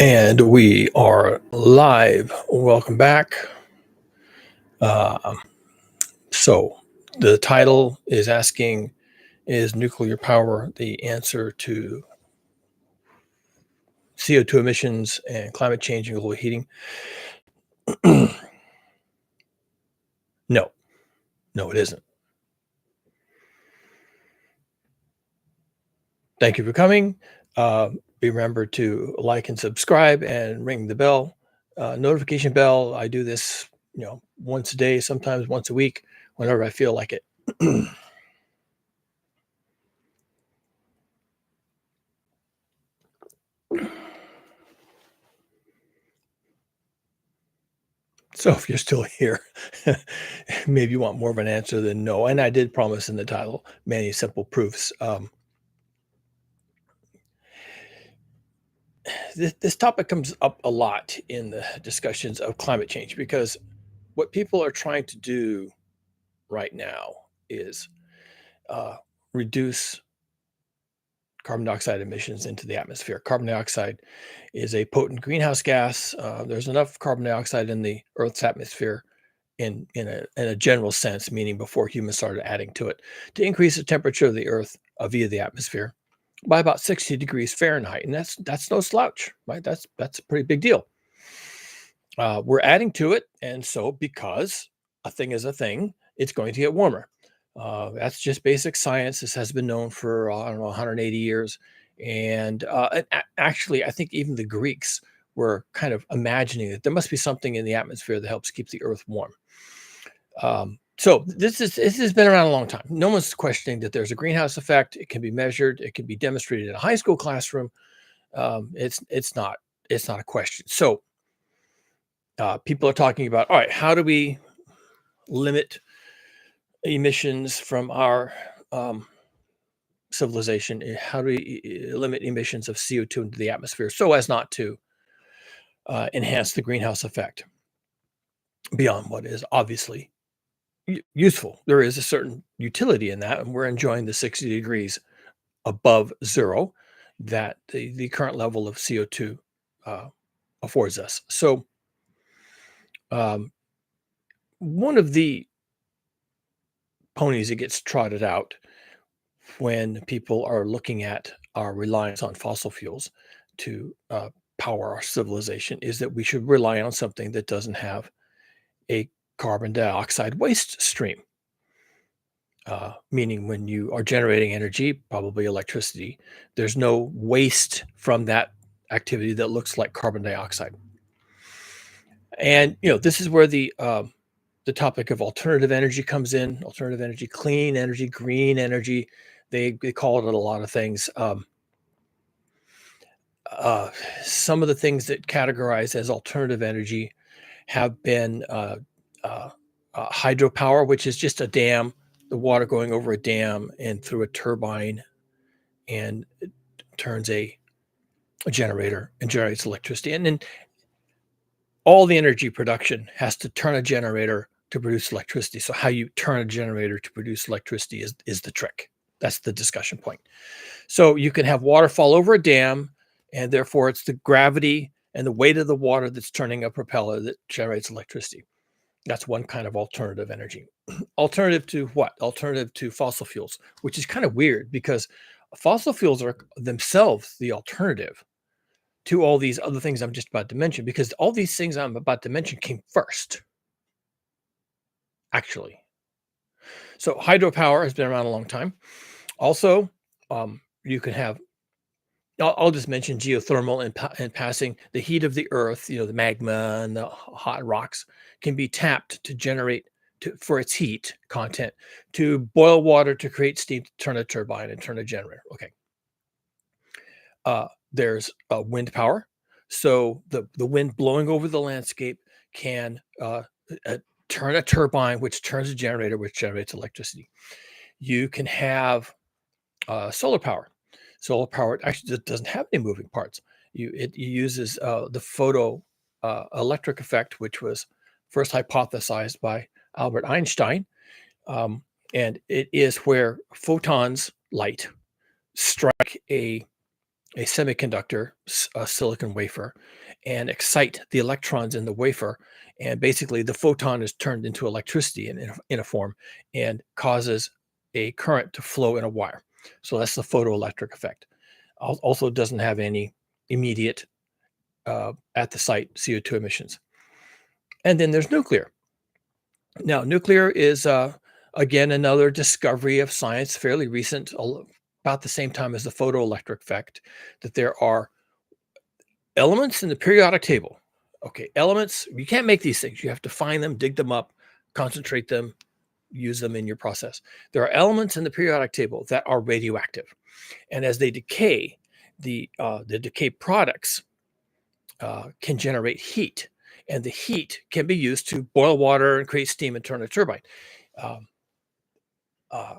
And we are live. Welcome back. Uh, so, the title is asking, is nuclear power the answer to CO2 emissions and climate change and global heating? No, no, it isn't. Thank you for coming. Remember to like and subscribe and ring the bell, notification bell. I do this, once a day, sometimes once a week, whenever I feel like it. So if you're still here, maybe you want more of an answer than no. And I did promise in the title many simple proofs. This topic comes up a lot in the discussions of climate change because what people are trying to do right now is uh, reduce carbon dioxide emissions into the atmosphere. Carbon dioxide is a potent greenhouse gas. There's enough carbon dioxide in the Earth's atmosphere in a general sense, meaning before humans started adding to it, to increase the temperature of the Earth via the atmosphere by about 60 degrees Fahrenheit, and that's no slouch, right? That's a pretty big deal. We're adding to it, and so because a thing is a thing, it's going to get warmer. That's just basic science. This has been known for I don't know 180 years, and actually, I think even the Greeks were kind of imagining that there must be something in the atmosphere that helps keep the Earth warm. So this has been around a long time. No one's questioning that there's a greenhouse effect. It can be measured. It can be demonstrated in a high school classroom. It's not a question. So people are talking about, all right, how do we limit emissions from our civilization? How do we limit emissions of CO2 into the atmosphere so as not to enhance the greenhouse effect beyond what is obviously useful? There is a certain utility in that, and we're enjoying the 60 degrees above zero that the current level of CO2 uh, affords us. So, um, one of the ponies that gets trotted out when people are looking at our reliance on fossil fuels to power our civilization is that we should rely on something that doesn't have a carbon dioxide waste stream. Meaning when you are generating energy, probably electricity, there's no waste from that activity that looks like carbon dioxide. And this is where the topic of alternative energy comes in. Alternative energy, clean energy, green energy. They call it a lot of things. Uh, some of the things that categorize as alternative energy have been hydropower, which is just a dam, the water going over a dam and through a turbine, and it turns a generator and generates electricity. And then all the energy production has to turn a generator to produce electricity. So how you turn a generator to produce electricity is the trick. That's the discussion point. So you can have water fall over a dam, and therefore it's the gravity and the weight of the water that's turning a propeller that generates electricity. That's one kind of alternative energy. Alternative to what? Alternative to fossil fuels, which is kind of weird because fossil fuels are themselves the alternative to all these other things I'm just about to mention, because all these things I'm about to mention came first, actually. So hydropower has been around a long time. Also, you can have, I'll just mention geothermal in passing. The heat of the earth, the magma and the hot rocks can be tapped to generate for its heat content to boil water to create steam to turn a turbine and turn a generator. Okay. There's wind power. So the wind blowing over the landscape can turn a turbine, which turns a generator, which generates electricity. You can have solar power. Solar power actually doesn't have any moving parts. It uses the photo electric effect, which was first hypothesized by Albert Einstein, and it is where photons, light, strike a a semiconductor, a silicon wafer, and excite the electrons in the wafer. And basically, the photon is turned into electricity in a form and causes a current to flow in a wire. So that's the photoelectric effect. Also, doesn't have any immediate at the site CO2 emissions. And then there's nuclear. Now, nuclear is again another discovery of science, fairly recent, about the same time as the photoelectric effect, that there are elements in the periodic table. Okay, elements, you can't make these things. You have to find them, dig them up, concentrate them, use them in your process. There are elements in the periodic table that are radioactive. And as they decay, the decay products can generate heat. And the heat can be used to boil water and create steam and turn a turbine. Um, uh,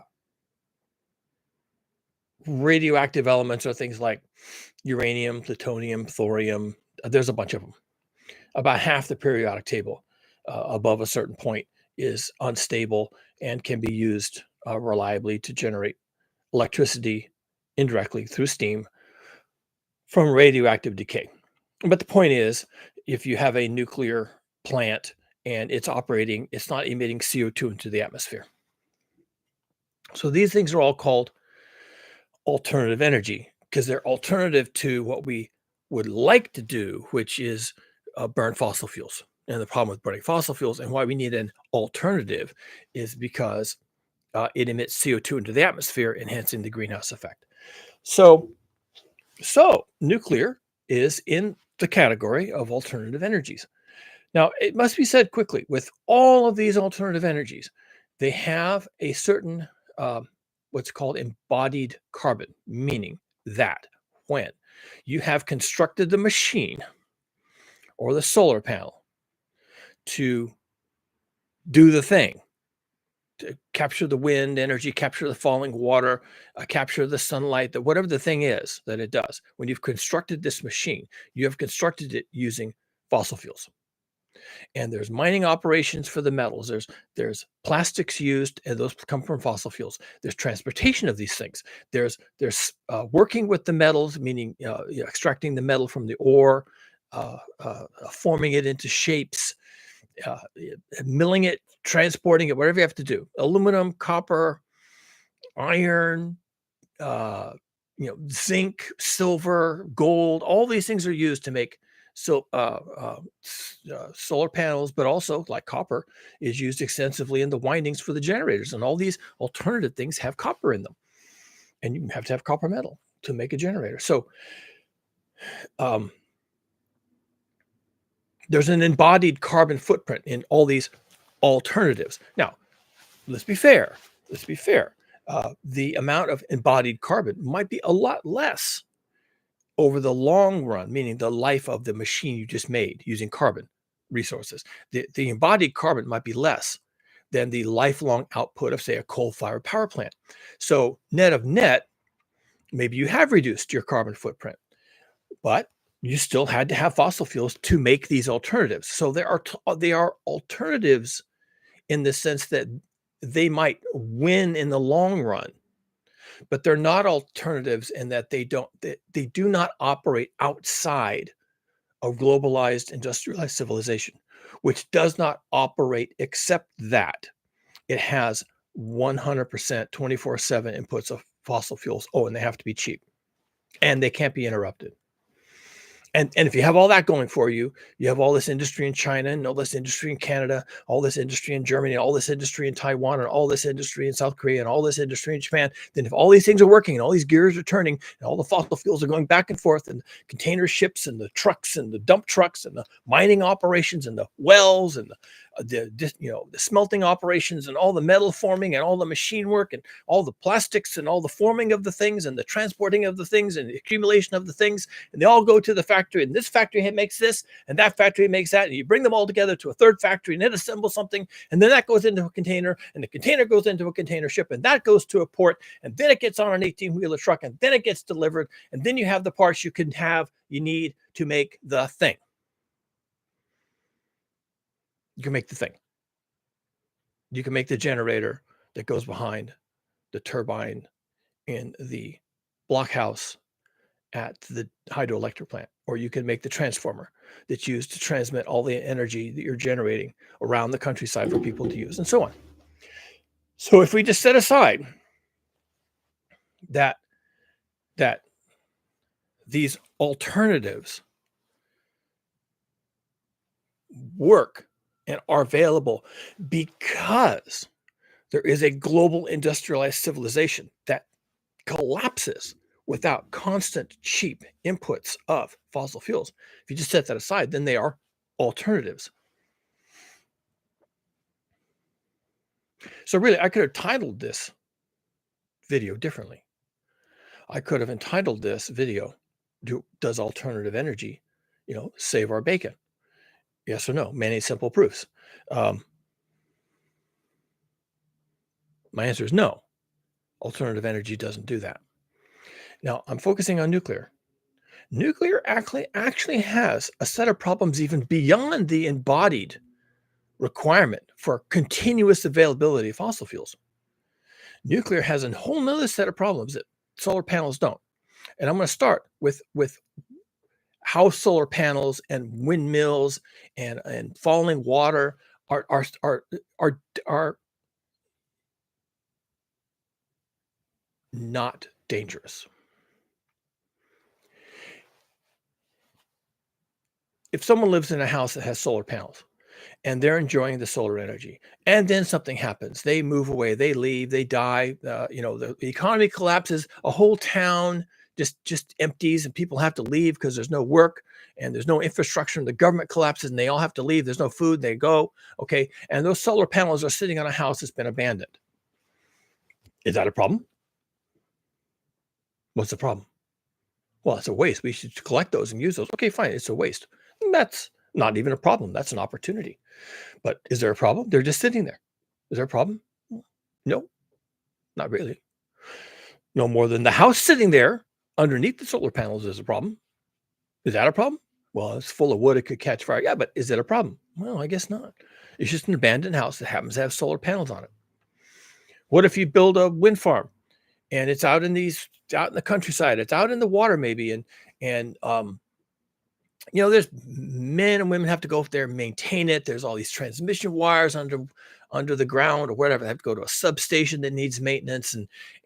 Radioactive elements are things like uranium, plutonium, thorium. There's a bunch of them. About half the periodic table above a certain point is unstable and can be used reliably to generate electricity indirectly through steam from radioactive decay. But the point is, if you have a nuclear plant and it's operating, it's not emitting CO2 into the atmosphere. So these things are all called alternative energy because they're alternative to what we would like to do, which is burn fossil fuels. And the problem with burning fossil fuels and why we need an alternative is because it emits CO2 into the atmosphere, enhancing the greenhouse effect. So, so nuclear is in the category of alternative energies. Now, it must be said quickly, with all of these alternative energies, they have a certain what's called embodied carbon, meaning that when you have constructed the machine or the solar panel to do the thing, to capture the wind energy, capture the falling water, capture the sunlight, that whatever the thing is that it does, when you've constructed this machine, you have constructed it using fossil fuels. And there's mining operations for the metals. There's plastics used, and those come from fossil fuels. There's transportation of these things. There's working with the metals, meaning extracting the metal from the ore, forming it into shapes, milling it, transporting it, whatever you have to do. Aluminum, copper, iron, uh, zinc, silver, gold, all these things are used to make solar panels, but also like copper is used extensively in the windings for the generators. And all these alternative things have copper in them. And you have to have copper metal to make a generator. So um, there's an embodied carbon footprint in all these alternatives. Now, let's be fair. Let's be fair. The amount of embodied carbon might be a lot less over the long run, meaning the life of the machine you just made using carbon resources. The embodied carbon might be less than the lifelong output of, say, a coal-fired power plant. So net of net, maybe you have reduced your carbon footprint, but you still had to have fossil fuels to make these alternatives. So they are alternatives in the sense that they might win in the long run, but they're not alternatives in that they do not operate outside of globalized industrialized civilization, which does not operate except that it has 100% 24/7 inputs of fossil fuels. Oh, and they have to be cheap and they can't be interrupted. And if you have all that going for you, you have all this industry in China and all this industry in Canada, all this industry in Germany, all this industry in Taiwan, and all this industry in South Korea, and all this industry in Japan, then if all these things are working and all these gears are turning and all the fossil fuels are going back and forth and container ships and the trucks and the dump trucks and the mining operations and the wells and the smelting operations and all the metal forming and all the machine work and all the plastics and all the forming of the things and the transporting of the things and the accumulation of the things, and they all go to the factory, and this factory makes this and that factory makes that, and you bring them all together to a third factory and it assembles something, and then that goes into a container, and the container goes into a container ship, and that goes to a port, and then it gets on an 18-wheeler truck, and then it gets delivered, and then you have the parts you need to make the thing. You can make the thing. You can make the generator that goes behind the turbine in the blockhouse at the hydroelectric plant, or you can make the transformer that's used to transmit all the energy that you're generating around the countryside for people to use, and so on. So if we just set aside that that these alternatives work and are available because there is a global industrialized civilization that collapses without constant cheap inputs of fossil fuels. If you just set that aside, then they are alternatives. So really, I could have titled this video differently. I could have entitled this video, Does Alternative Energy, save our bacon? Yes or no? Many simple proofs. Um, my answer is no. Alternative energy doesn't do that. Now, I'm focusing on nuclear. Nuclear actually has a set of problems even beyond the embodied requirement for continuous availability of fossil fuels. Nuclear has a whole nother set of problems that solar panels don't. And I'm going to start with how solar panels and windmills and falling water are not dangerous. If someone lives in a house that has solar panels and they're enjoying the solar energy, and then something happens, they move away, they leave, they die, the economy collapses, a whole town just empties, and people have to leave because there's no work and there's no infrastructure, and the government collapses and they all have to leave, there's no food, they go, okay, and those solar panels are sitting on a house that's been abandoned. Is that a problem? What's the problem? Well, it's a waste. We should collect those and use those. Okay, fine. It's a waste. That's not even a problem. That's an opportunity. But is there a problem? They're just sitting there. Is there a problem? No, not really. No more than the house sitting there underneath the solar panels is a problem. Is that a problem? Well, it's full of wood. It could catch fire. Yeah, but is it a problem? Well, I guess not. It's just an abandoned house that happens to have solar panels on it. What if you build a wind farm and it's out in the countryside? It's out in the water maybe, and there's men and women have to go up there and maintain it. There's all these transmission wires under the ground or whatever. They have to go to a substation that needs maintenance,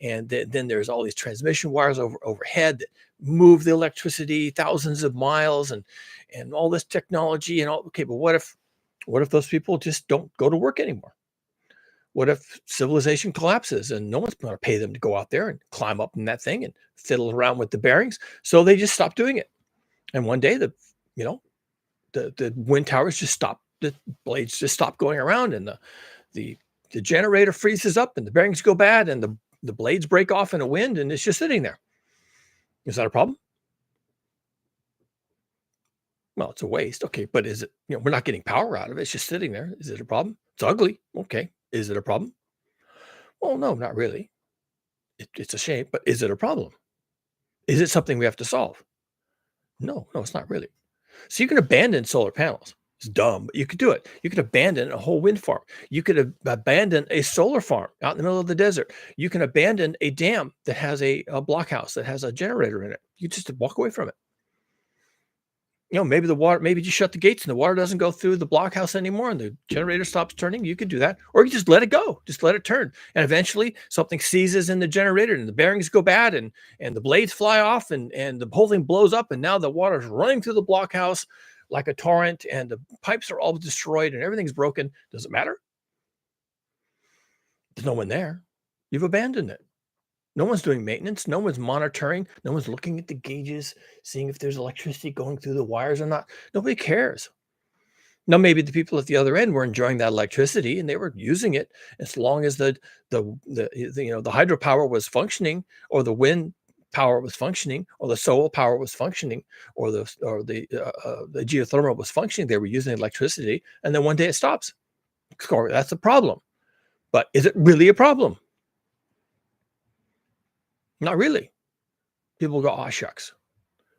and then there's all these transmission wires overhead that move the electricity thousands of miles, and all this technology and all. Okay, but what if those people just don't go to work anymore? What if civilization collapses and no one's going to pay them to go out there and climb up in that thing and fiddle around with the bearings? So they just stop doing it. And one day the wind towers just stop, the blades just stop going around, and the generator freezes up and the bearings go bad and the blades break off in a wind and it's just sitting there. Is that a problem? Well, it's a waste. Okay, but is it, we're not getting power out of it. It's just sitting there. Is it a problem? It's ugly. Okay. Is it a problem? Well, no, not really. It's a shame, but is it a problem? Is it something we have to solve? No, it's not really. So you can abandon solar panels. It's dumb, but you could do it. You could abandon a whole wind farm. You could abandon a solar farm out in the middle of the desert. You can abandon a dam that has a blockhouse that has a generator in it. You just walk away from it. Maybe the water, maybe you shut the gates and the water doesn't go through the blockhouse anymore and the generator stops turning. You could do that. Or you just let it go. Just let it turn. And eventually something seizes in the generator and the bearings go bad and the blades fly off and the whole thing blows up. And now the water's running through the blockhouse like a torrent and the pipes are all destroyed and everything's broken. Does it matter? There's no one there. You've abandoned it. No one's doing maintenance. No one's monitoring. No one's looking at the gauges, seeing if there's electricity going through the wires or not. Nobody cares. Now, maybe the people at the other end were enjoying that electricity and they were using it as long as the hydropower was functioning, or the wind power was functioning, or the solar power was functioning, or the geothermal was functioning. They were using electricity, and then one day it stops. That's a problem. But is it really a problem? Not really. People go, "Oh, shucks.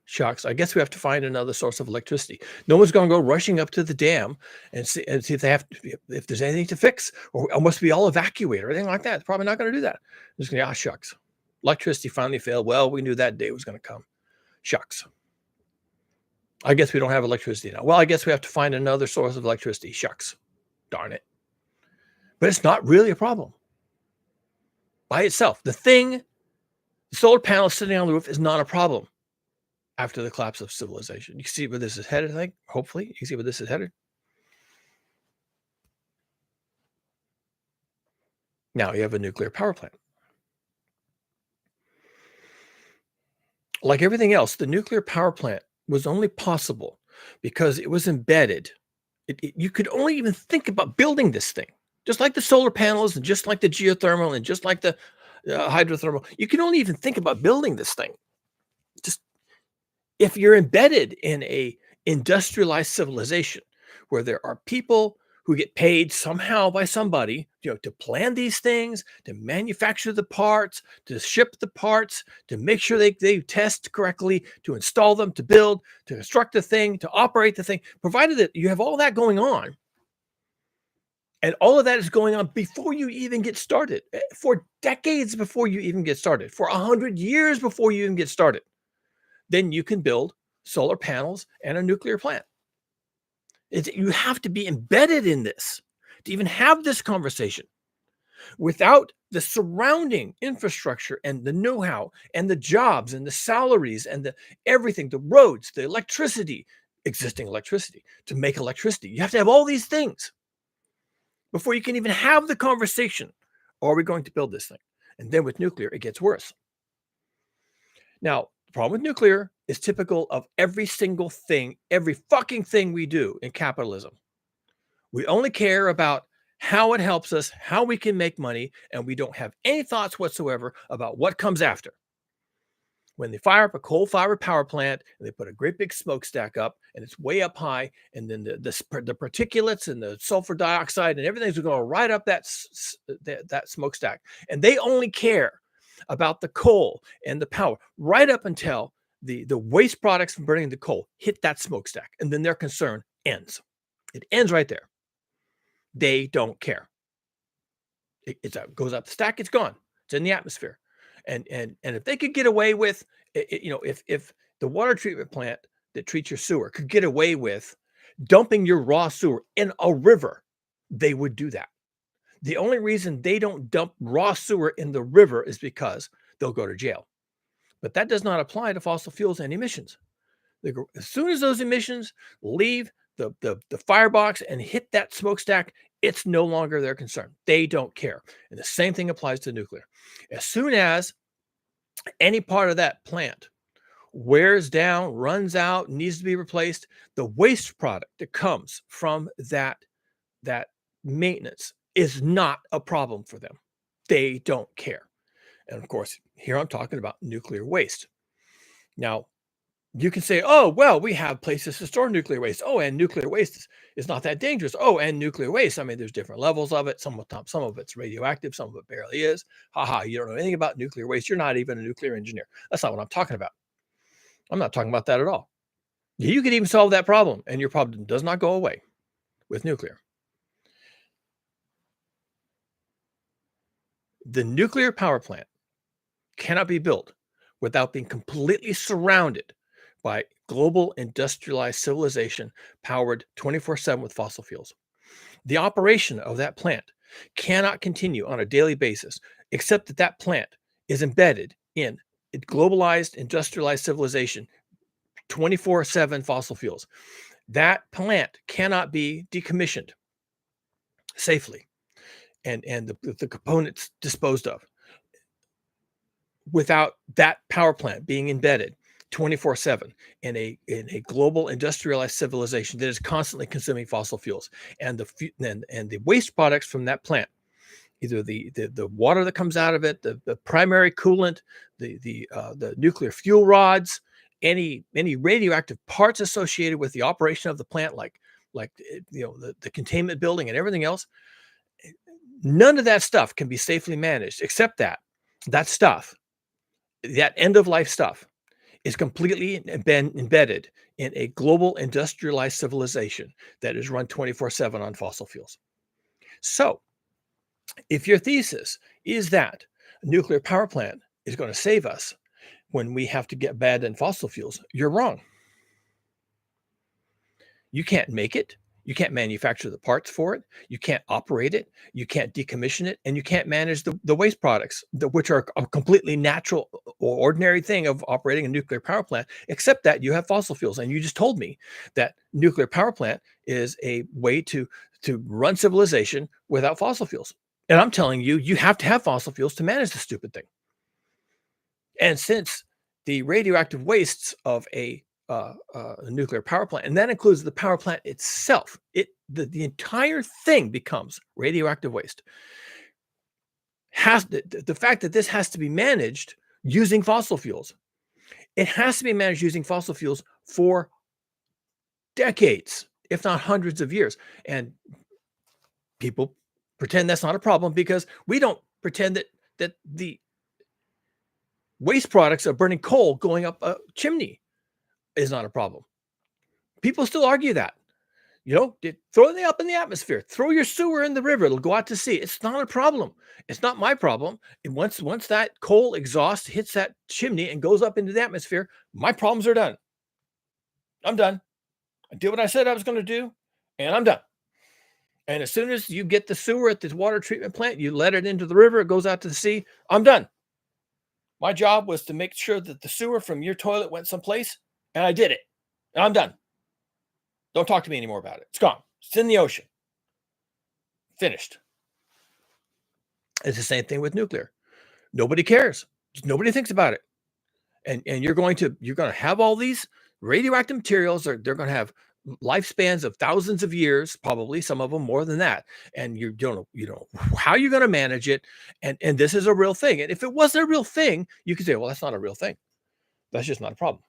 Shucks. I guess we have to find another source of electricity." No one's going to go rushing up to the dam and see if they if there's anything to fix, or must be all evacuated or anything like that. It's probably not going to do that. They're just going to, "Ah, shucks. Electricity finally failed. Well, we knew that day was going to come." Shucks. I guess we don't have electricity now. Well, I guess we have to find another source of electricity. Shucks. Darn it. But it's not really a problem by itself. The solar panel sitting on the roof is not a problem after the collapse of civilization. You can see where this is headed, I think. Hopefully, you can see where this is headed. Now you have a nuclear power plant. Like everything else, the nuclear power plant was only possible because it was embedded. You could only even think about building this thing, just like the solar panels and just like the geothermal and just like the hydrothermal. You can only even think about building this thing. Just if you're embedded in a industrialized civilization where there are people who get paid somehow by somebody, to plan these things, to manufacture the parts, to ship the parts, to make sure they test correctly, to install them, to build, to construct the thing, to operate the thing, provided that you have all that going on. And all of that is going on before you even get started, for decades before you even get started, for 100 years before you even get started. Then you can build solar panels and a nuclear plant. You have to be embedded in this to even have this conversation. Without the surrounding infrastructure and the know-how and the jobs and the salaries and the everything, the roads, the electricity, existing electricity, to make electricity, you have to have all these things before you can even have the conversation. Are we going to build this thing? And then with nuclear, it gets worse. Now, the problem with nuclear is typical of every single thing, every fucking thing we do in capitalism. We only care about how it helps us, how we can make money, and we don't have any thoughts whatsoever about what comes after. When they fire up a coal-fired power plant and they put a great big smokestack up and it's way up high, and then the particulates and the sulfur dioxide and everything's going right up that smokestack, and they only care about the coal and the power right up until the waste products from burning the coal hit that smokestack, and then their concern ends. It ends right there. They don't care. It goes up the stack, it's gone. It's in the atmosphere. And if they could get away with, if the water treatment plant that treats your sewer could get away with dumping your raw sewer in a river, they would do that. The only reason they don't dump raw sewer in the river is because they'll go to jail. But that does not apply to fossil fuels and emissions. As soon as those emissions leave the firebox and hit that smokestack, it's no longer their concern. They don't care. And the same thing applies to nuclear. As soon as any part of that plant wears down, runs out, needs to be replaced, the waste product that comes from that maintenance is not a problem for them. They don't care. And of course, here I'm talking about nuclear waste. Now, you can say, oh, well, we have places to store nuclear waste. Oh, and nuclear waste is not that dangerous. Oh, and nuclear waste, I mean, there's different levels of it. Some of it's radioactive. Some of it barely is. Haha, you don't know anything about nuclear waste. You're not even a nuclear engineer. That's not what I'm talking about. I'm not talking about that at all. You could even solve that problem, and your problem does not go away with nuclear. The nuclear power plant cannot be built without being completely surrounded by global industrialized civilization powered 24/7 with fossil fuels. The operation of that plant cannot continue on a daily basis, except that that plant is embedded in a globalized industrialized civilization, 24/7 fossil fuels. That plant cannot be decommissioned safely and the components disposed of without that power plant being embedded 24/7 in a global industrialized civilization that is constantly consuming fossil fuels, and the waste products from that plant, either the water that comes out of it, the primary coolant, the nuclear fuel rods, any radioactive parts associated with the operation of the plant, like the containment building and everything else, none of that stuff can be safely managed, except that stuff, that end of life stuff, is completely been embedded in a global industrialized civilization that is run 24/7 on fossil fuels. So, if your thesis is that a nuclear power plant is going to save us, when we have to get abandon fossil fuels. You're wrong. You can't make it. You can't manufacture the parts for it. You can't operate it. You can't decommission it. And you can't manage the waste products, which are a completely natural or ordinary thing of operating a nuclear power plant, except that you have fossil fuels. And you just told me that nuclear power plant is a way to run civilization without fossil fuels. And I'm telling you, you have to have fossil fuels to manage the stupid thing. And since the radioactive wastes of a nuclear power plant, and that includes the power plant itself, the entire thing becomes radioactive waste. The fact that this has to be managed using fossil fuels, it has to be managed using fossil fuels for decades, if not hundreds of years. And people pretend that's not a problem because we don't pretend that the waste products of burning coal going up a chimney is not a problem. People still argue that. Throw it up in the atmosphere. Throw your sewer in the river. It'll go out to sea. It's not a problem. It's not my problem. And once that coal exhaust hits that chimney and goes up into the atmosphere, my problems are done. I'm done. I did what I said I was going to do, and I'm done. And as soon as you get the sewer at this water treatment plant, you let it into the river, it goes out to the sea, I'm done. My job was to make sure that the sewer from your toilet went someplace, and I did it. And I'm done. Don't talk to me anymore about it. It's gone. It's in the ocean. Finished. It's the same thing with nuclear. Nobody cares. Nobody thinks about it. And you're going to have all these radioactive materials. They're going to have lifespans of thousands of years, probably some of them more than that. And you don't know how you're going to manage it. And this is a real thing. And if it wasn't a real thing, you could say, well, that's not a real thing. That's just not a problem.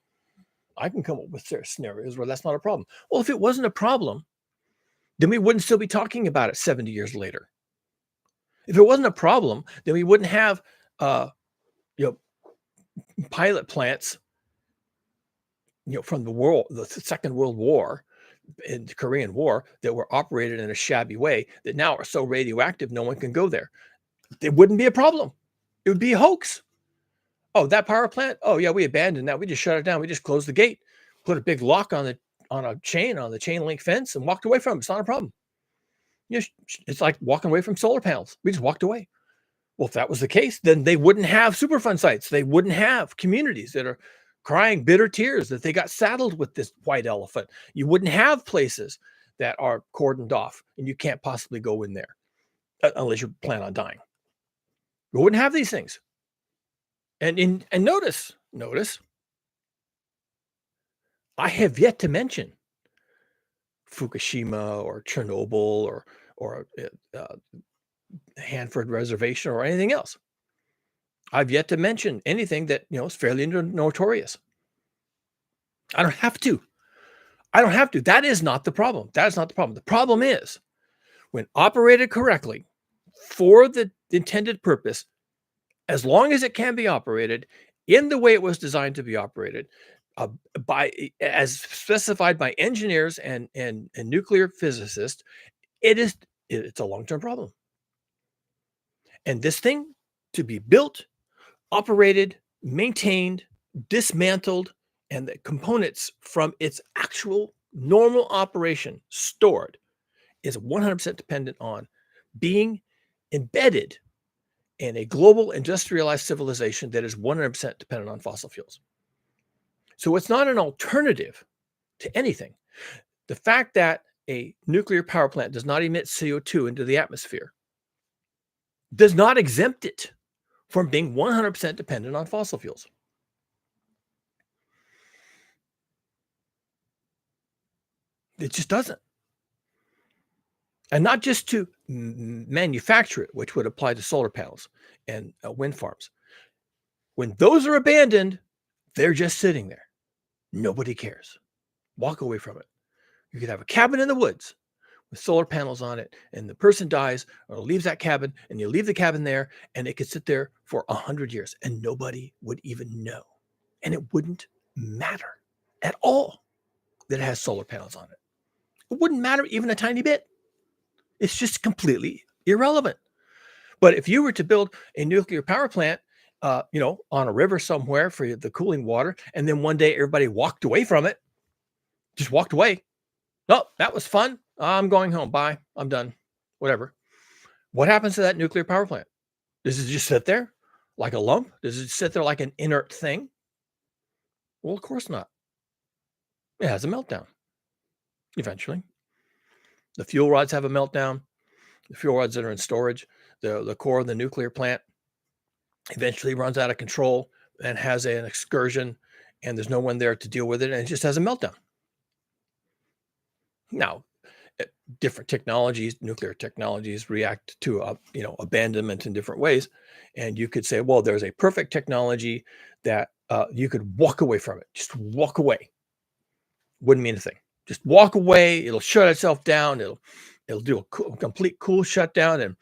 I can come up with scenarios where that's not a problem. Well, if it wasn't a problem, then we wouldn't still be talking about it 70 years later. If it wasn't a problem, then we wouldn't have pilot plants from the Second World War and the Korean War that were operated in a shabby way that now are so radioactive no one can go there. It wouldn't be a problem. It would be a hoax. Oh, that power plant? Oh, yeah, we abandoned that. We just shut it down. We just closed the gate, put a big lock on the chain link fence and walked away from it. It's not a problem. It's like walking away from solar panels. We just walked away. Well, if that was the case, then they wouldn't have Superfund sites. They wouldn't have communities that are crying bitter tears that they got saddled with this white elephant. You wouldn't have places that are cordoned off and you can't possibly go in there unless you plan on dying. You wouldn't have these things. And notice, I have yet to mention Fukushima or Chernobyl or Hanford Reservation or anything else. I've yet to mention anything that is fairly notorious. I don't have to. That is not the problem. That is not the problem. The problem is when operated correctly for the intended purpose, as long as it can be operated in the way it was designed to be operated, as specified by engineers and nuclear physicists, it's a long-term problem. And this thing to be built, operated, maintained, dismantled, and the components from its actual normal operation stored is 100% dependent on being embedded in a global industrialized civilization that is 100% dependent on fossil fuels. So it's not an alternative to anything. The fact that a nuclear power plant does not emit CO2 into the atmosphere does not exempt it from being 100% dependent on fossil fuels. It just doesn't. And not just to manufacture it, which would apply to solar panels and wind farms. When those are abandoned, they're just sitting there. Nobody cares. Walk away from it. You could have a cabin in the woods with solar panels on it, and the person dies or leaves that cabin, and you leave the cabin there, and it could sit there for 100 years, and nobody would even know. And it wouldn't matter at all that it has solar panels on it. It wouldn't matter even a tiny bit. It's just completely irrelevant. But if you were to build a nuclear power plant on a river somewhere for the cooling water, and then one day everybody walked away from it, just walked away. No, that was fun. I'm going home. Bye. I'm done. Whatever. What happens to that nuclear power plant? Does it just sit there like a lump? Does it sit there like an inert thing? Well, of course not. It has a meltdown eventually. The fuel rods have a meltdown. The fuel rods that are in storage, the core of the nuclear plant eventually runs out of control and has an excursion, and there's no one there to deal with it, and it just has a meltdown. Now, different technologies, nuclear technologies, react to abandonment in different ways, and you could say, well, there's a perfect technology that you could walk away from it. Just walk away. Wouldn't mean a thing. Just walk away. It'll shut itself down. It'll do a complete cool shutdown, and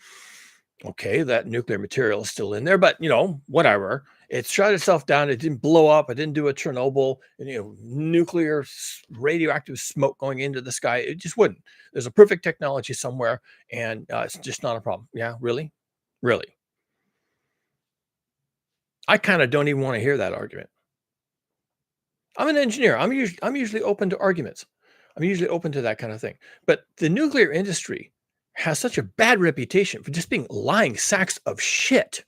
okay, that nuclear material is still in there, but whatever. It shut itself down. It didn't blow up. It didn't do a Chernobyl, nuclear radioactive smoke going into the sky. It just wouldn't. There's a perfect technology somewhere, and it's just not a problem. Yeah, really, really. I kind of don't even want to hear that argument. I'm an engineer. I'm usually open to arguments. I'm usually open to that kind of thing. But the nuclear industry has such a bad reputation for just being lying sacks of shit.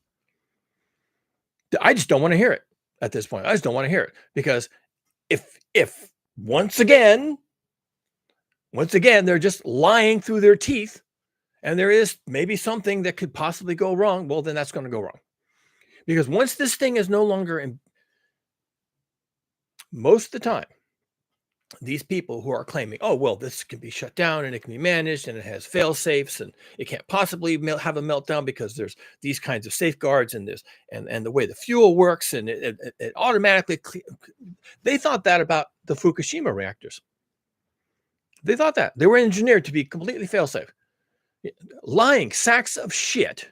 I just don't want to hear it at this point. I just don't want to hear it, because if once again they're just lying through their teeth, and there is maybe something that could possibly go wrong, well, then that's going to go wrong. Because once this thing is no longer in, most of the time, these people who are claiming, oh, well, this can be shut down and it can be managed and it has fail safes and it can't possibly have a meltdown because there's these kinds of safeguards and this and the way the fuel works, and it automatically they thought that about the Fukushima reactors. They thought that they were engineered to be completely fail safe. Lying sacks of shit.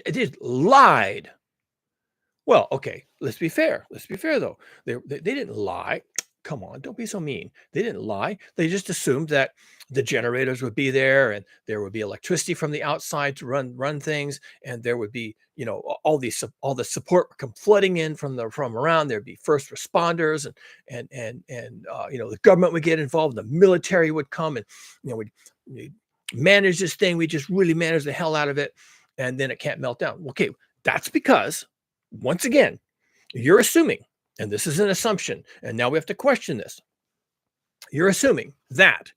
It just lied. Well, okay, let's be fair. Let's be fair, though. They didn't lie. Come on, don't be so mean. They didn't lie. They just assumed that the generators would be there, and there would be electricity from the outside to run things, and there would be, all the support come flooding in from around. There'd be first responders, and the government would get involved. The military would come, and we'd manage this thing. We just really manage the hell out of it, and then it can't melt down. Okay, that's because, once again, you're assuming, and this is an assumption, and now we have to question this. You're assuming that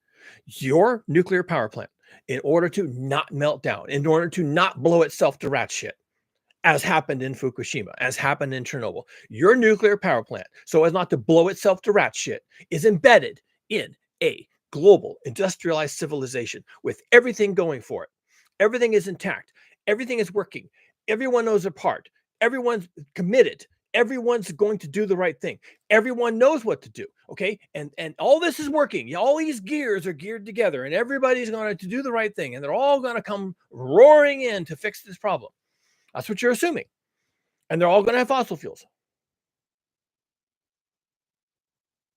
your nuclear power plant, in order to not melt down, in order to not blow itself to rat shit, as happened in Fukushima, as happened in Chernobyl, your nuclear power plant, so as not to blow itself to rat shit, is embedded in a global industrialized civilization with everything going for it. Everything is intact. Everything is working. Everyone knows their part. Everyone's committed. Everyone's going to do the right thing. Everyone knows what to do. Okay. And all this is working. All these gears are geared together, and everybody's going to do the right thing. And they're all going to come roaring in to fix this problem. That's what you're assuming. And they're all going to have fossil fuels.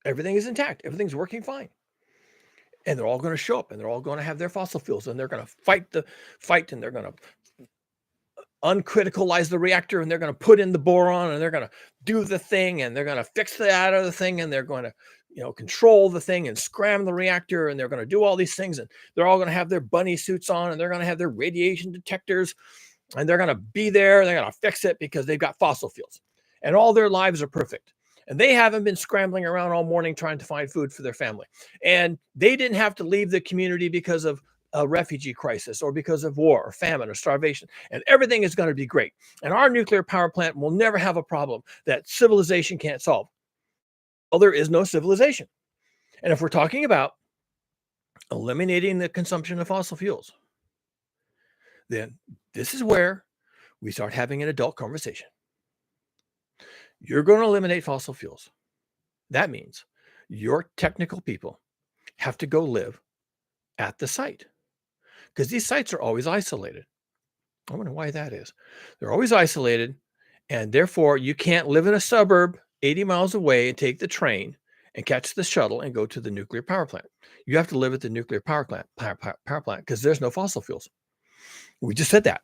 Everything is intact. Everything's working fine. And they're all going to show up, and they're all going to have their fossil fuels, and they're going to fight, and they're going to uncriticalize the reactor, and they're going to put in the boron, and they're going to do the thing, and they're going to fix the out of the thing, and they're going to control the thing and scram the reactor, and they're going to do all these things, and they're all going to have their bunny suits on, and they're going to have their radiation detectors, and they're going to be there, and they're going to fix it because they've got fossil fuels, and all their lives are perfect, and they haven't been scrambling around all morning trying to find food for their family, and they didn't have to leave the community because of a refugee crisis or because of war or famine or starvation, and everything is going to be great. And our nuclear power plant will never have a problem that civilization can't solve. Well, there is no civilization. And if we're talking about eliminating the consumption of fossil fuels, then this is where we start having an adult conversation. You're going to eliminate fossil fuels. That means your technical people have to go live at the site, because these sites are always isolated. I wonder why that is. They're always isolated, and therefore you can't live in a suburb 80 miles away and take the train and catch the shuttle and go to the nuclear power plant. You have to live at the nuclear power plant because there's no fossil fuels. We just said that.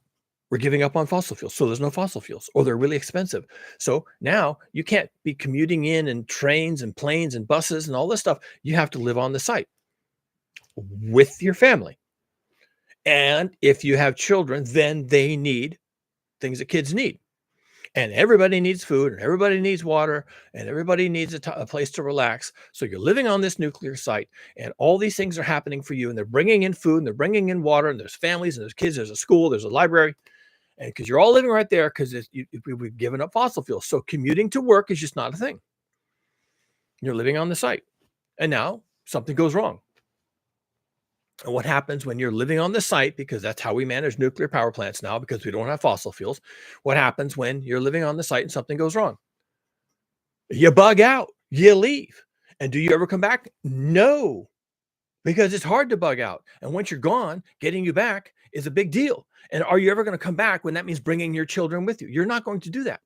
We're giving up on fossil fuels. So there's no fossil fuels, or they're really expensive. So now you can't be commuting in trains and planes and buses and all this stuff. You have to live on the site with your family. And if you have children, then they need things that kids need. And everybody needs food, and everybody needs water, and everybody needs a place to relax. So you're living on this nuclear site, and all these things are happening for you. And they're bringing in food, and they're bringing in water, and there's families, and there's kids, there's a school, there's a library. And because you're all living right there, because we've given up fossil fuels. So commuting to work is just not a thing. You're living on the site. And now something goes wrong. And what happens when you're living on the site, because that's how we manage nuclear power plants now, because we don't have fossil fuels. What happens when you're living on the site and something goes wrong? You bug out, you leave. And do you ever come back? No, because it's hard to bug out. And once you're gone, getting you back is a big deal. And are you ever going to come back when that means bringing your children with you? You're not going to do that.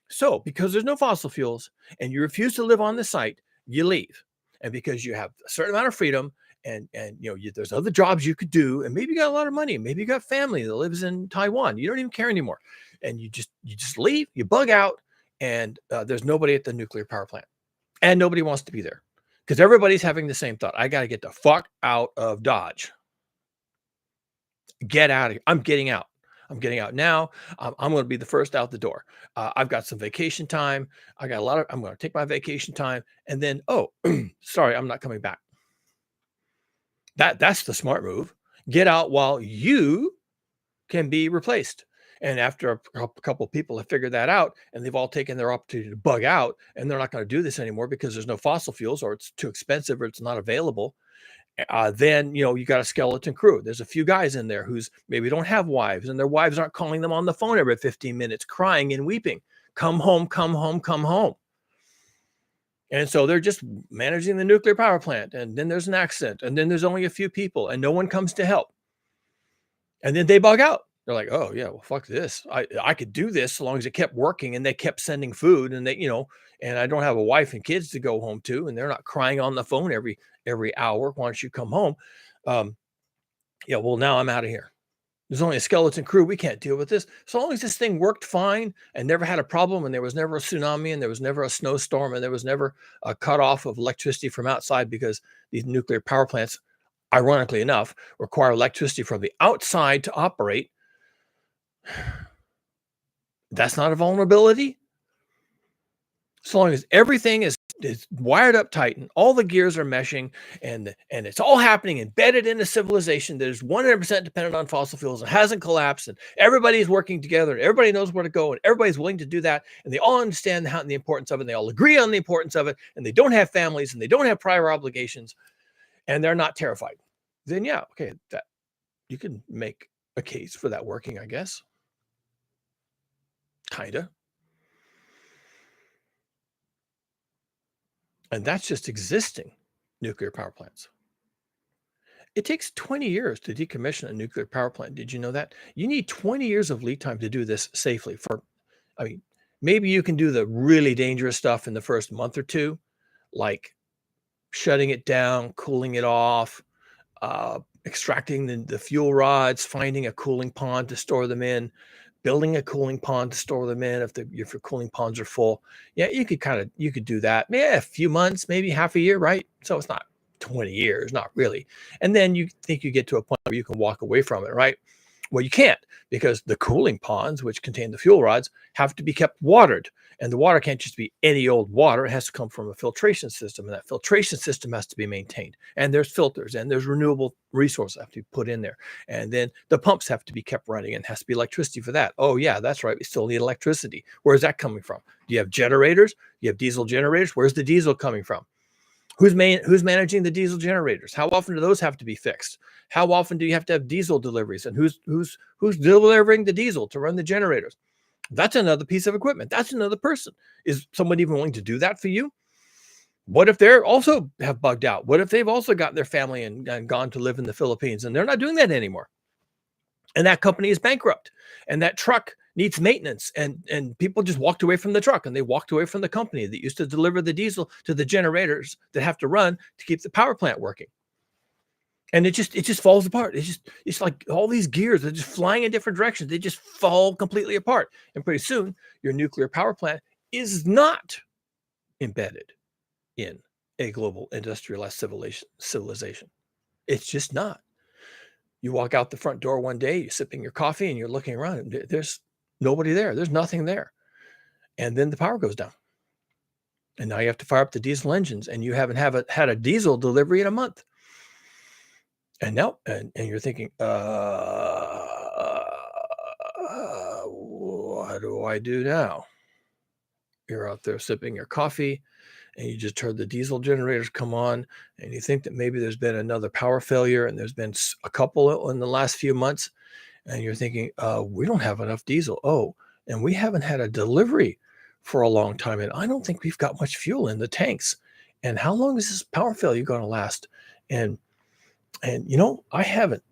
So because there's no fossil fuels and you refuse to live on the site, you leave. And because you have a certain amount of freedom and there's other jobs you could do, and maybe you got a lot of money, maybe you got family that lives in Taiwan, you don't even care anymore, and you just leave, you bug out, and there's nobody at the nuclear power plant, and nobody wants to be there because everybody's having the same thought: I got to get the fuck out of Dodge. Get out of here. I'm getting out. I'm getting out now. I'm going to be the first out the door. I've got some vacation time. I'm going to take my vacation time, and then, oh, sorry, I'm not coming back. That's the smart move. Get out while you can be replaced. And after a couple of people have figured that out, and they've all taken their opportunity to bug out, and they're not going to do this anymore because there's no fossil fuels, or it's too expensive, or it's not available. Then you got a skeleton crew. There's a few guys in there who's maybe don't have wives, and their wives aren't calling them on the phone every 15 minutes, crying and weeping. Come home, come home, come home. And so they're just managing the nuclear power plant. And then there's an accident. And then there's only a few people and no one comes to help. And then they bug out. They're like, oh, yeah, well, fuck this. I could do this so long as it kept working and they kept sending food and and I don't have a wife and kids to go home to. And they're not crying on the phone every hour. Why don't you come home? Well, now I'm out of here. There's only a skeleton crew. We can't deal with this. So long as this thing worked fine and never had a problem, and there was never a tsunami, and there was never a snowstorm, and there was never a cutoff of electricity from outside, because these nuclear power plants, ironically enough, require electricity from the outside to operate. That's not a vulnerability. So long as everything is wired up tight and all the gears are meshing and it's all happening embedded in a civilization that is 100% dependent on fossil fuels and hasn't collapsed, and everybody's working together and everybody knows where to go and everybody's willing to do that, and they all understand the importance of it, and they all agree on the importance of it, and they don't have families and they don't have prior obligations, and they're not terrified, then yeah, okay, that you can make a case for that working, I guess. Kinda. And that's just existing nuclear power plants. It takes 20 years to decommission a nuclear power plant. Did you know that? You need 20 years of lead time to do this safely. I mean, maybe you can do the really dangerous stuff in the first month or two, like shutting it down, cooling it off, extracting the fuel rods, finding a cooling pond to store them in, building a cooling pond to store them in if your cooling ponds are full. Yeah, you could do that. Yeah, a few months, maybe half a year, right? So it's not 20 years, not really. And then you think you get to a point where you can walk away from it, right? Well, you can't, because the cooling ponds, which contain the fuel rods, have to be kept watered. And the water can't just be any old water. It has to come from a filtration system, and that filtration system has to be maintained. And there's filters, and there's renewable resources that have to be put in there. And then the pumps have to be kept running, and has to be electricity for that. Oh, yeah, that's right. We still need electricity. Where's that coming from? Do you have generators? You have diesel generators? Where's the diesel coming from? Who's managing the diesel generators? How often do those have to be fixed? How often do you have to have diesel deliveries? And who's delivering the diesel to run the generators? That's another piece of equipment. That's another person. Is someone even willing to do that for you? What if they're also have bugged out? What if they've also got their family and gone to live in the Philippines, and they're not doing that anymore? And that company is bankrupt, and that truck needs maintenance, and people just walked away from the truck, and they walked away from the company that used to deliver the diesel to the generators that have to run to keep the power plant working. and it just falls apart. It's like all these gears are just flying in different directions. They just fall completely apart, and pretty soon your nuclear power plant is not embedded in a global industrialized civilization. It's just not. You walk out the front door one day, you're sipping your coffee, and you're looking around, and there's nobody there. There's nothing there, and then the power goes down, and now you have to fire up the diesel engines, and you haven't have had a diesel delivery in a month. And now, and you're thinking, what do I do now? You're out there sipping your coffee, and you just heard the diesel generators come on, and you think that maybe there's been another power failure, and there's been a couple in the last few months, and you're thinking, we don't have enough diesel. Oh, and we haven't had a delivery for a long time, and I don't think we've got much fuel in the tanks. And how long is this power failure going to last? And I haven't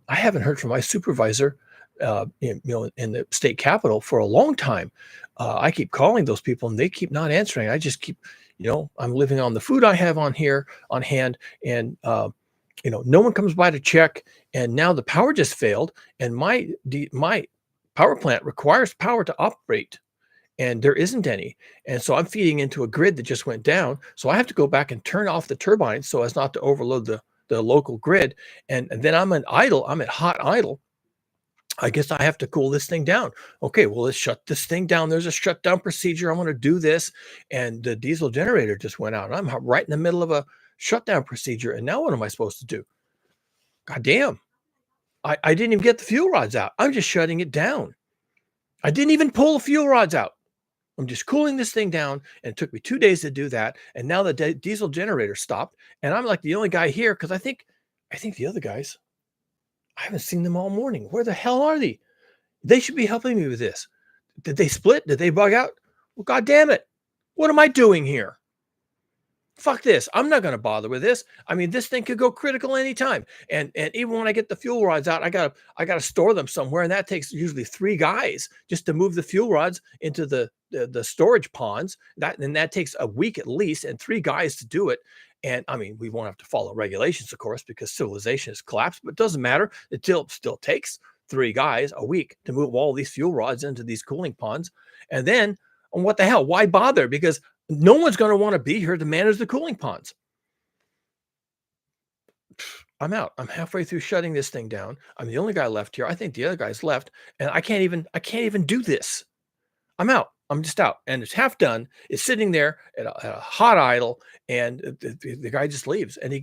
heard from my supervisor, in the state capital for a long time. I keep calling those people, and they keep not answering. I just keep, I'm living on the food I have on here on hand, and no one comes by to check. And now the power just failed, and my power plant requires power to operate, and there isn't any. And so I'm feeding into a grid that just went down. So I have to go back and turn off the turbines so as not to overload the local grid. And then I'm at hot idle. I guess I have to cool this thing down. Okay, well, let's shut this thing down. There's a shutdown procedure. I'm going to do this. And the diesel generator just went out. I'm right in the middle of a shutdown procedure. And now what am I supposed to do? God damn. I didn't even get the fuel rods out. I'm just shutting it down. I didn't even pull the fuel rods out. I'm just cooling this thing down, and it took me 2 days to do that. And now the diesel generator stopped, and I'm like the only guy here because I think the other guys, I haven't seen them all morning. Where the hell are they? They should be helping me with this. Did they split? Did they bug out? Well, God damn it! What am I doing here? Fuck this. I'm not going to bother with this. I mean, this thing could go critical anytime. And even when I get the fuel rods out, I gotta store them somewhere. And that takes usually 3 guys just to move the fuel rods into the storage ponds. That takes a week at least, and 3 guys to do it. And I mean, we won't have to follow regulations, of course, because civilization has collapsed, but it doesn't matter. It still takes 3 guys a week to move all these fuel rods into these cooling ponds. And then, what the hell? Why bother? Because no one's going to want to be here to manage the cooling ponds. I'm out. I'm halfway through shutting this thing down. I'm the only guy left here. I think the other guy's left, and I can't even do this. I'm out. I'm just out, and it's half done. It's sitting there at a hot idle, and the guy just leaves, and he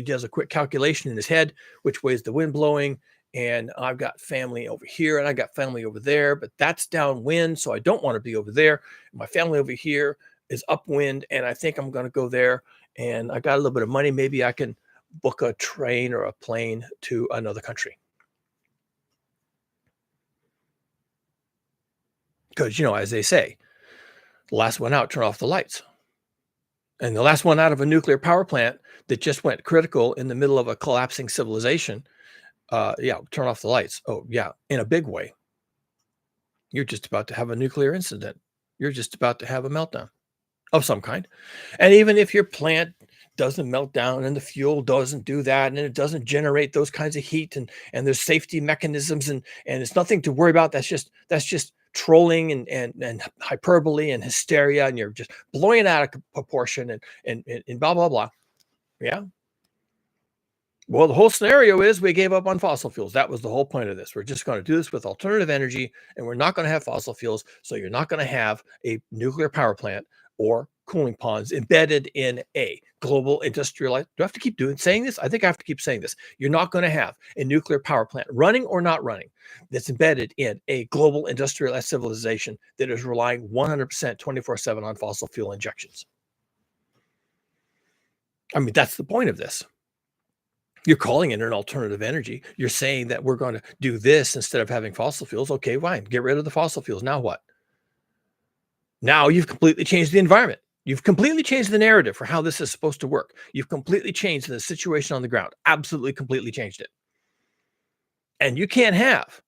does a quick calculation in his head, which way is the wind blowing, and I've got family over here, and I got family over there, but that's downwind, so I don't want to be over there. My family over here is upwind, and I think I'm going to go there, and I got a little bit of money. Maybe I can book a train or a plane to another country. Because, as they say, the last one out, turn off the lights. And the last one out of a nuclear power plant that just went critical in the middle of a collapsing civilization, yeah, turn off the lights. Oh, yeah, in a big way. You're just about to have a nuclear incident. You're just about to have a meltdown of some kind. And even if your plant doesn't melt down and the fuel doesn't do that and it doesn't generate those kinds of heat, and there's safety mechanisms, and it's nothing to worry about. That's just trolling and hyperbole and hysteria, and you're just blowing it out of proportion, and blah blah blah. Yeah. Well, the whole scenario is we gave up on fossil fuels. That was the whole point of this. We're just going to do this with alternative energy, and we're not going to have fossil fuels. So you're not going to have a nuclear power plant or cooling ponds embedded in a global industrialized. Do I have to keep saying this? I think I have to keep saying this. You're not going to have a nuclear power plant running or not running that's embedded in a global industrialized civilization that is relying 100% 24/7 on fossil fuel injections. I mean, that's the point of this. You're calling it an alternative energy. You're saying that we're going to do this instead of having fossil fuels. Okay, fine. Get rid of the fossil fuels. Now what? Now you've completely changed the environment. You've completely changed the narrative for how this is supposed to work. You've completely changed the situation on the ground. Absolutely, completely changed it. And you can't have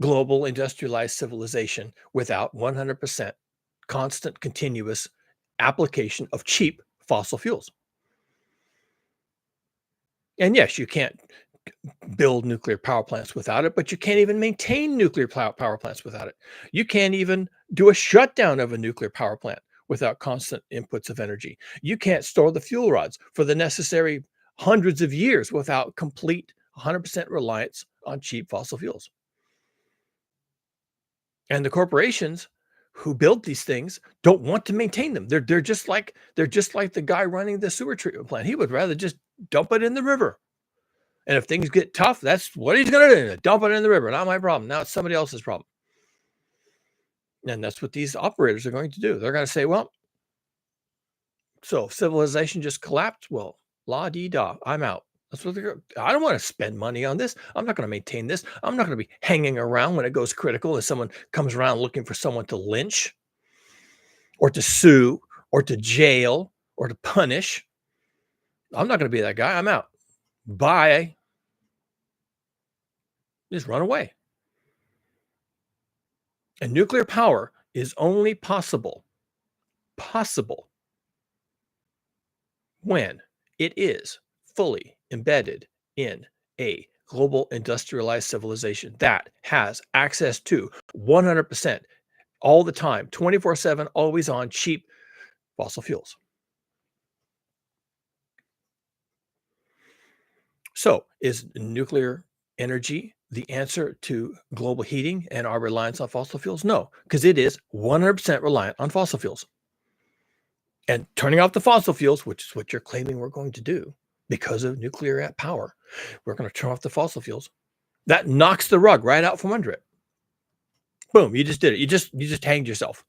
global industrialized civilization without 100% constant, continuous application of cheap fossil fuels. And yes, you can't build nuclear power plants without it, but you can't even maintain nuclear power plants without it. You can't even do a shutdown of a nuclear power plant without constant inputs of energy. You can't store the fuel rods for the necessary hundreds of years without complete 100% reliance on cheap fossil fuels. And the corporations who build these things don't want to maintain them. They're just like the guy running the sewer treatment plant. He would rather just dump it in the river. And if things get tough, that's what he's going to do. Dump it in the river. Not my problem. Now it's somebody else's problem. And that's what these operators are going to do. They're going to say, well, so civilization just collapsed. Well, la dee da, I'm out. That's what they're. I don't want to spend money on this. I'm not going to maintain this. I'm not going to be hanging around when it goes critical and someone comes around looking for someone to lynch or to sue or to jail or to punish. I'm not going to be that guy. I'm out. Bye. Just run away. And nuclear power is only possible when it is fully embedded in a global industrialized civilization that has access to 100% all the time, 24/7, always on cheap fossil fuels. So, is nuclear energy the answer to global heating and our reliance on fossil fuels? No, because it is 100% reliant on fossil fuels. And turning off the fossil fuels, which is what you're claiming we're going to do because of nuclear power, we're going to turn off the fossil fuels. That knocks the rug right out from under it. Boom, you just did it. You just hanged yourself.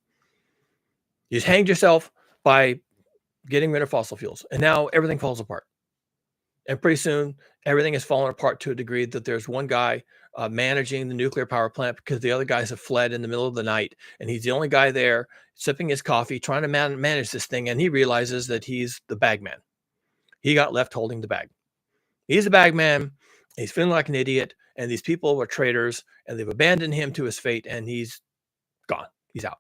You just hanged yourself by getting rid of fossil fuels. And now everything falls apart. And pretty soon, everything is falling apart to a degree that there's one guy managing the nuclear power plant because the other guys have fled in the middle of the night. And he's the only guy there sipping his coffee, trying to manage this thing. And he realizes that he's the bag man. He got left holding the bag. He's the bag man. He's feeling like an idiot. And these people are traitors and they've abandoned him to his fate. And he's gone. He's out.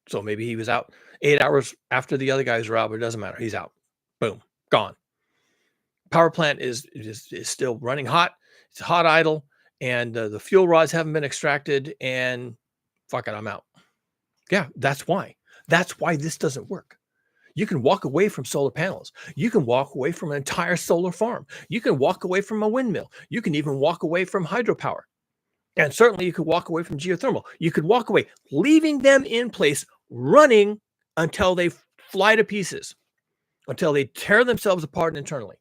So maybe he was out 8 hours after the other guys were out, but it doesn't matter. He's out. Boom. Gone. Power plant is still running hot. It's hot idle, and the fuel rods haven't been extracted. And fuck it, I'm out. Yeah, that's why. That's why this doesn't work. You can walk away from solar panels. You can walk away from an entire solar farm. You can walk away from a windmill. You can even walk away from hydropower. And certainly you could walk away from geothermal. You could walk away, leaving them in place, running until they fly to pieces, until they tear themselves apart internally.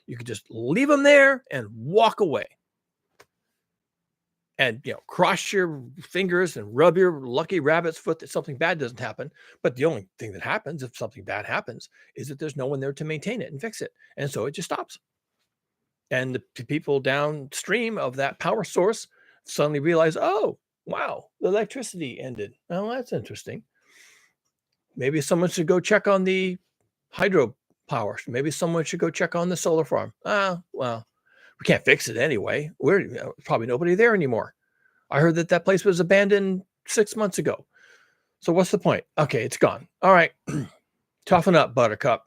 You could just leave them there and walk away. And, cross your fingers and rub your lucky rabbit's foot that something bad doesn't happen. But the only thing that happens if something bad happens is that there's no one there to maintain it and fix it. And so it just stops. And the people downstream of that power source suddenly realize, oh, wow, the electricity ended. Oh, that's interesting. Maybe someone should go check on the hydro power. Maybe someone should go check on the solar farm. Well, we can't fix it anyway. We're probably nobody there anymore. I heard that place was abandoned 6 months ago. So what's the point? Okay, it's gone. All right. Toughen up, Buttercup.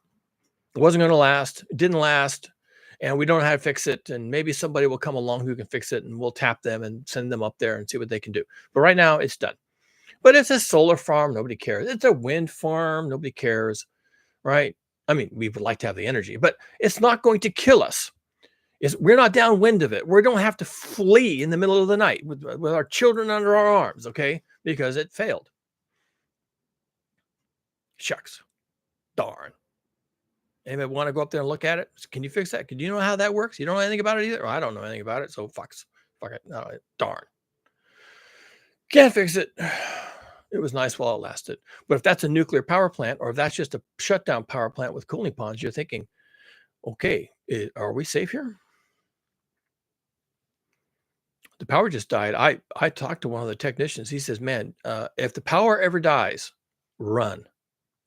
It wasn't going to last. It didn't last. And we don't know how to fix it. And maybe somebody will come along who can fix it and we'll tap them and send them up there and see what they can do. But right now it's done. But it's a solar farm. Nobody cares. It's a wind farm. Nobody cares. Right? I mean, we would like to have the energy, but it's not going to kill us. We're not downwind of it. We don't have to flee in the middle of the night with our children under our arms, okay? Because it failed. Shucks. Darn. Anybody want to go up there and look at it? Can you fix that? Do you know how that works? You don't know anything about it either? Well, I don't know anything about it, so fuck it. No, darn. Can't fix it. It was nice while it lasted. But if that's a nuclear power plant, or if that's just a shutdown power plant with cooling ponds, you're thinking, okay, are we safe here? The power just died. I talked to one of the technicians. He says, man, if the power ever dies, run.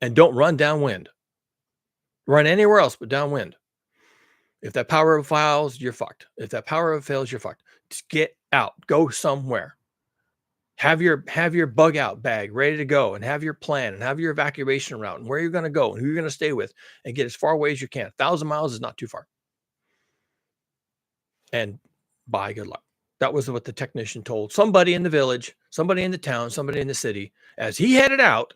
And don't run downwind. Run anywhere else but downwind. If that power fails, you're fucked. If that power fails, you're fucked. Just get out. Go somewhere. Have your bug out bag ready to go, and have your plan, and have your evacuation route, and where you're going to go, and who you're going to stay with, and get as far away as you can. 1,000 miles is not too far. and bye, good luck. That was what the technician told somebody in the village, somebody in the town, somebody in the city as he headed out.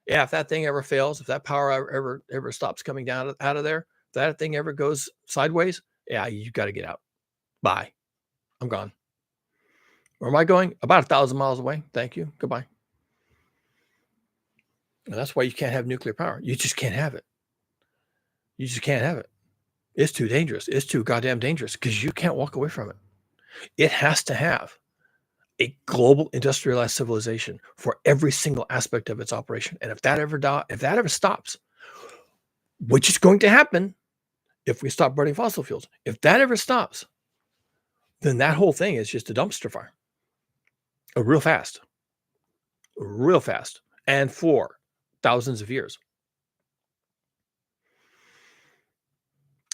Yeah, if that thing ever fails, if that power ever stops coming down out of there, if that thing ever goes sideways, yeah, you got to get out. Bye. I'm gone. Where am I going? About 1,000 miles away. Thank you. Goodbye. And that's why you can't have nuclear power. You just can't have it. You just can't have it. It's too dangerous. It's too goddamn dangerous because you can't walk away from it. It has to have a global industrialized civilization for every single aspect of its operation. And if that ever stops, which is going to happen if we stop burning fossil fuels, if that ever stops, then that whole thing is just a dumpster fire. Real fast, and for thousands of years.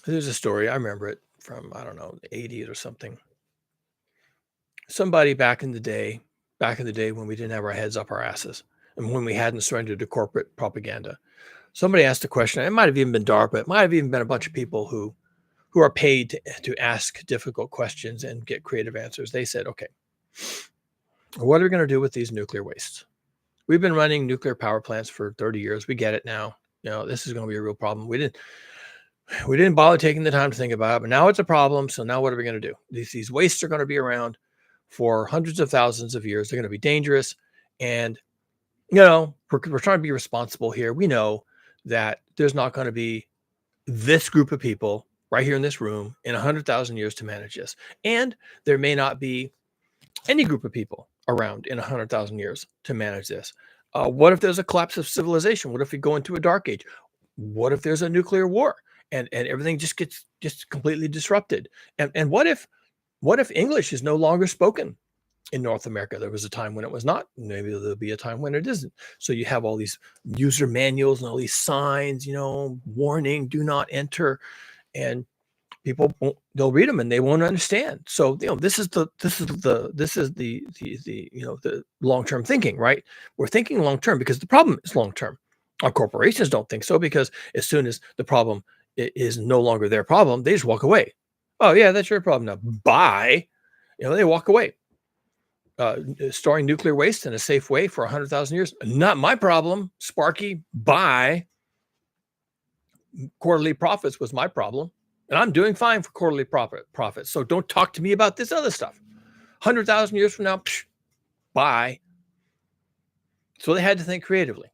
There's a story, I remember it from, I don't know, the 80s or something. Somebody back in the day when we didn't have our heads up our asses and when we hadn't surrendered to corporate propaganda, somebody asked a question. It might have even been DARPA. It might have even been a bunch of people who are paid to ask difficult questions and get creative answers. They said, okay, what are we going to do with these nuclear wastes? We've been running nuclear power plants for 30 years. We get it now. You know, this is going to be a real problem. We didn't bother taking the time to think about it, but now it's a problem. So now what are we going to do? These wastes are going to be around for hundreds of thousands of years. They're going to be dangerous. And, you know, we're trying to be responsible here. We know that there's not going to be this group of people right here in this room in 100,000 years to manage this. And there may not be any group of people around in 100,000 years to manage this. What if there's a collapse of civilization? What if we go into a dark age? What if there's a nuclear war and everything just gets just completely disrupted? And what if English is no longer spoken in North America? There was a time when it was not. Maybe there'll be a time when it isn't. So you have all these user manuals and all these signs, you know, warning, do not enter, and people they'll read them and they won't understand. So, you know, this is the you know, the long-term thinking, right? We're thinking long-term because the problem is long-term. Our corporations don't think so because as soon as the problem is no longer their problem, they just walk away. Oh yeah, that's your problem now. Bye. You know, they walk away. Storing nuclear waste in a safe way for 100,000 years, not my problem. Sparky, bye. Quarterly profits was my problem. And I'm doing fine for quarterly profits. So don't talk to me about this other stuff. 100,000 years from now, bye. So they had to think creatively.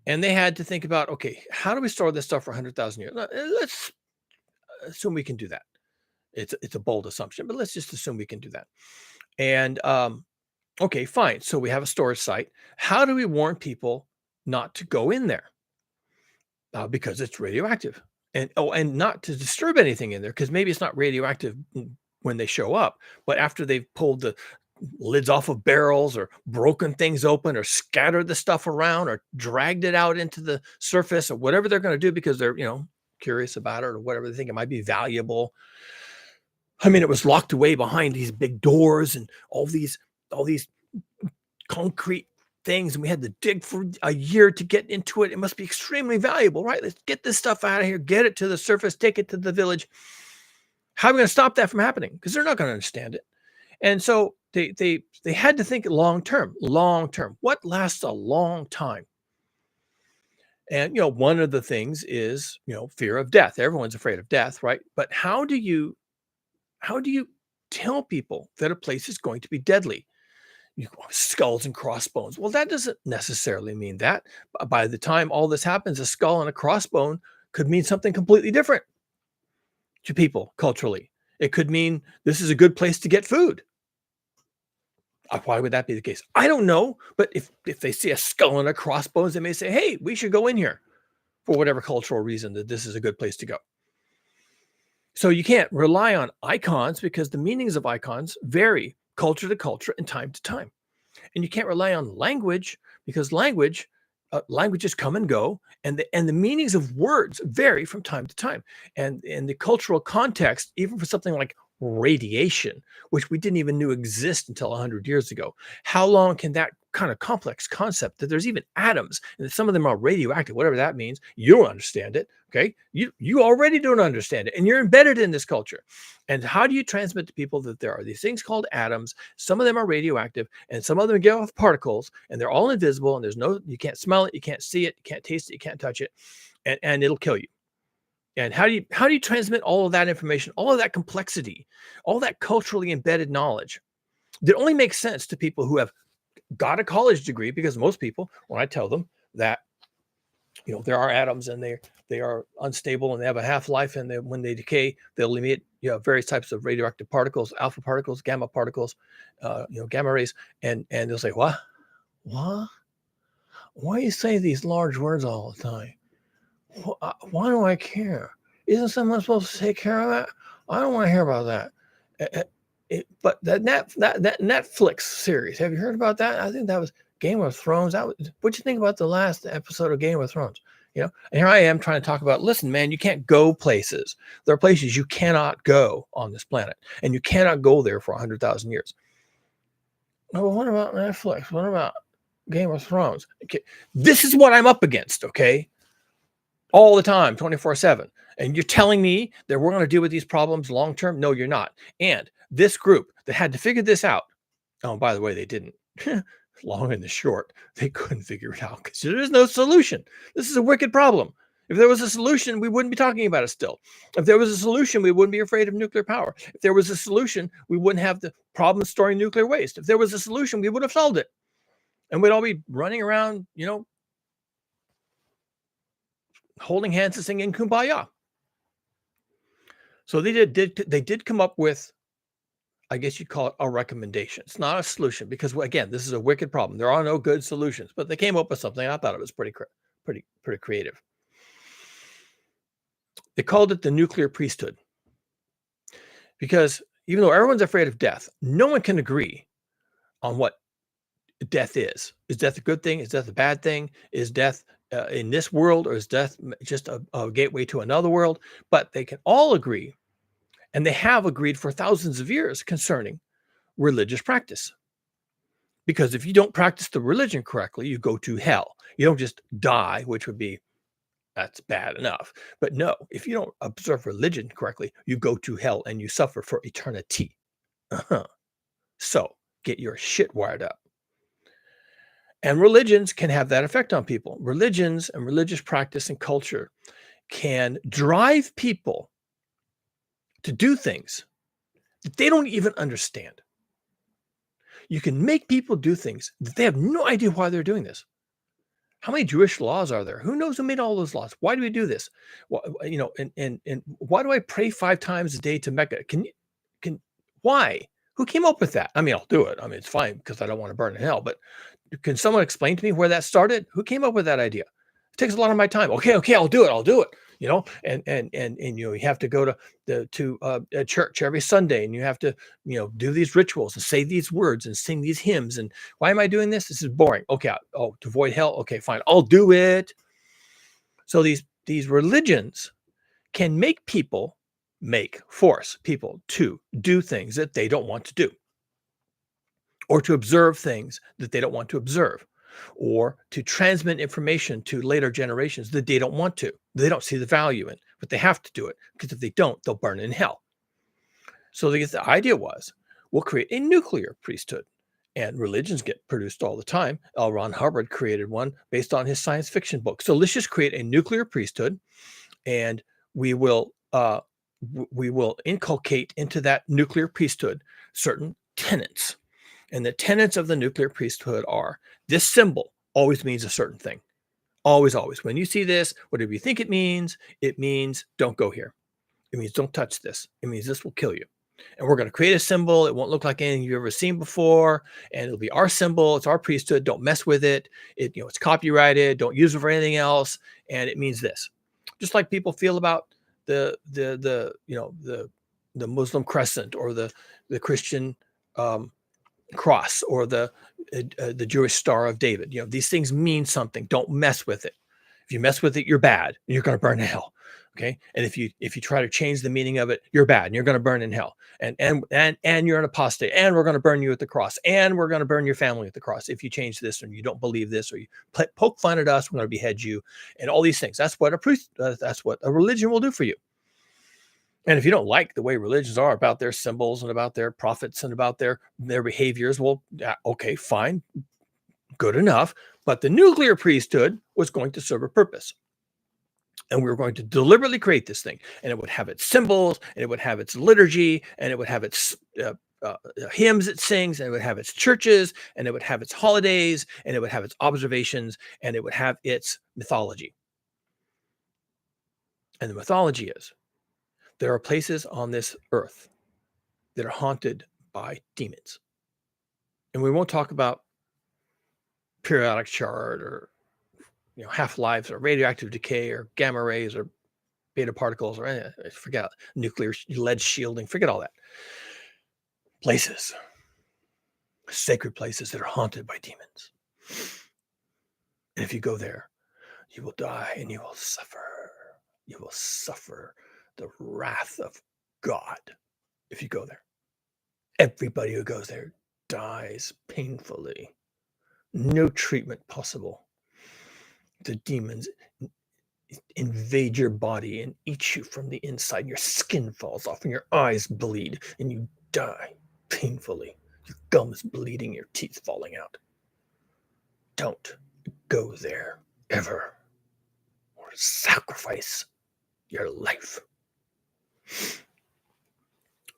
And they had to think about, okay, how do we store this stuff for 100,000 years? Let's assume we can do that. It's a bold assumption, but let's just assume we can do that. And okay, fine. So we have a storage site. How do we warn people not to go in there? Because it's radioactive. And not to disturb anything in there, because maybe it's not radioactive when they show up, but after they've pulled the lids off of barrels or broken things open or scattered the stuff around or dragged it out into the surface or whatever they're going to do because they're, you know, curious about it or whatever they think it might be valuable. I mean, it was locked away behind these big doors and all these concrete things, and we had to dig for a year to get into it. It must be extremely valuable, right? Let's get this stuff out of here, get it to the surface, take it to the village. How are we going to stop that from happening? Because they're not going to understand it. And so they had to think long term. What lasts a long time? And, you know, one of the things is, you know, fear of death. Everyone's afraid of death, right? But how do you tell people that a place is going to be deadly? Skulls and crossbones. Well, that doesn't necessarily mean that. By the time all this happens, a skull and a crossbone could mean something completely different to people culturally. It could mean this is a good place to get food. Why would that be the case? I don't know. But if they see a skull and a crossbones, they may say, hey, we should go in here for whatever cultural reason that this is a good place to go. So you can't rely on icons because the meanings of icons vary culture to culture and time to time. And you can't rely on language because languages come and go, and the meanings of words vary from time to time. And the cultural context, even for something like radiation, which we didn't even knew exist until 100 years ago. How long can that kind of complex concept that there's even atoms and that some of them are radioactive, whatever that means, you don't understand it. Okay. You already don't understand it. And you're embedded in this culture. And how do you transmit to people that there are these things called atoms? Some of them are radioactive and some of them give off particles and they're all invisible and there's no, you can't smell it, you can't see it, you can't taste it, you can't touch it, and it'll kill you. And how do you transmit all of that information, all of that complexity, all that culturally embedded knowledge that only makes sense to people who have got a college degree? Because most people, when I tell them that there are atoms and they are unstable and they have a half-life and when they decay, they'll emit various types of radioactive particles, alpha particles, gamma particles, gamma rays, and they'll say, what? Why you say these large words all the time? Why do I care? Isn't someone supposed to take care of that? I don't want to hear about that. But that Netflix series, have you heard about that? I think that was Game of Thrones. What'd you think about the last episode of Game of Thrones? And here I am trying to talk about, listen, man, you can't go places. There are places you cannot go on this planet, and you cannot go there for 100,000 years. Well, what about Netflix? What about Game of Thrones? Okay. This is what I'm up against, okay? All the time, 24/7. And you're telling me that we're going to deal with these problems long term? No, you're not. And this group that had to figure this out, oh, by the way, they didn't. Long and the short, they couldn't figure it out because there is no solution. This is a wicked problem. If there was a solution, we wouldn't be talking about it still. If there was a solution, we wouldn't be afraid of nuclear power. If there was a solution, we wouldn't have the problem storing nuclear waste. If there was a solution, we would have solved it. And we'd all be running around, holding hands and singing Kumbaya. So they did come up with, I guess you'd call it a recommendation. It's not a solution because, again, this is a wicked problem. There are no good solutions, but they came up with something. I thought it was pretty creative. They called it the nuclear priesthood because even though everyone's afraid of death, no one can agree on what death is. Is death a good thing? Is death a bad thing? Is death in this world, or is death just a gateway to another world? But they can all agree, and they have agreed for thousands of years concerning religious practice. Because if you don't practice the religion correctly, you go to hell. You don't just die, which would be, that's bad enough. But no, if you don't observe religion correctly, you go to hell and you suffer for eternity. So get your shit wired up. And religions can have that effect on people. Religions and religious practice and culture can drive people to do things that they don't even understand. You can make people do things that they have no idea why they're doing this. How many Jewish laws are there? Who knows who made all those laws? Why do we do this? And why do I pray 5 times a day to Mecca? Why? Who came up with that? I mean, I'll do it. I mean, it's fine because I don't want to burn in hell. But can someone explain to me where that started? Who came up with that idea? It takes a lot of my time. Okay, I'll do it. And you have to go to a church every Sunday, and you have to do these rituals and say these words and sing these hymns. And why am I doing this? This is boring. Okay, to avoid hell. Okay, fine, I'll do it. So these religions can force people to do things that they don't want to do, or to observe things that they don't want to observe, or to transmit information to later generations that they don't want to. They don't see the value in, but they have to do it because if they don't, they'll burn in hell. So the idea was, we'll create a nuclear priesthood, and religions get produced all the time. L. Ron Hubbard created one based on his science fiction book. So let's just create a nuclear priesthood, and we will inculcate into that nuclear priesthood certain tenets. And the tenets of the nuclear priesthood are, this symbol always means a certain thing. Always, always. When you see this, whatever you think it means don't go here. It means don't touch this. It means this will kill you. And we're going to create a symbol. It won't look like anything you've ever seen before. And it'll be our symbol. It's our priesthood. Don't mess with it. It's copyrighted. Don't use it for anything else. And it means this. Just like people feel about the Muslim crescent, or the Christian cross, or the Jewish Star of David. These things mean something. Don't mess with it. If you mess with it, you're bad and you're going to burn in hell. Okay. And if you try to change the meaning of it, you're bad and you're going to burn in hell. And you're an apostate, and we're going to burn you at the cross, and we're going to burn your family at the cross if you change this and you don't believe this, or you poke fun at us, we're going to behead you, and all these things. That's what a priest, that's what a religion will do for you. And if you don't like the way religions are about their symbols and about their prophets and about their behaviors, well, okay, fine, good enough. But the nuclear priesthood was going to serve a purpose. And we were going to deliberately create this thing, and it would have its symbols, and it would have its liturgy, and it would have its hymns it sings, and it would have its churches, and it would have its holidays, and it would have its observations, and it would have its mythology. And the mythology is there are places on this earth that are haunted by demons. And we won't talk about periodic chart or half-lives or radioactive decay or gamma rays or beta particles or anything. Forget nuclear lead shielding. Forget all that. Places, sacred places that are haunted by demons. And if you go there, you will die and you will suffer. You will suffer the wrath of God if you go there. Everybody who goes there dies painfully. No treatment possible. The demons invade your body and eat you from the inside, and your skin falls off and your eyes bleed and you die painfully. Your gums bleeding, your teeth falling out. Don't go there ever, or sacrifice your life.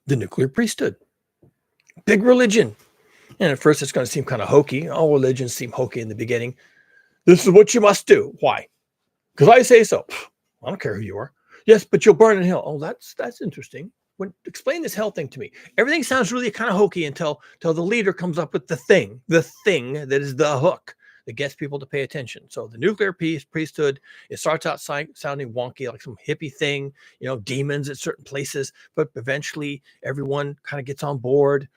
The nuclear priesthood, big religion. And at first it's going to seem kind of hokey. All religions seem hokey in the beginning. This is what you must do. Why? Because I say so. I don't care who you are. Yes, but you'll burn in hell. Oh, that's interesting. Explain this hell thing to me. Everything sounds really kind of hokey until the leader comes up with the thing that is the hook that gets people to pay attention. So the nuclear priesthood, it starts out sounding wonky, like some hippie thing, demons at certain places, but eventually everyone kind of gets on board.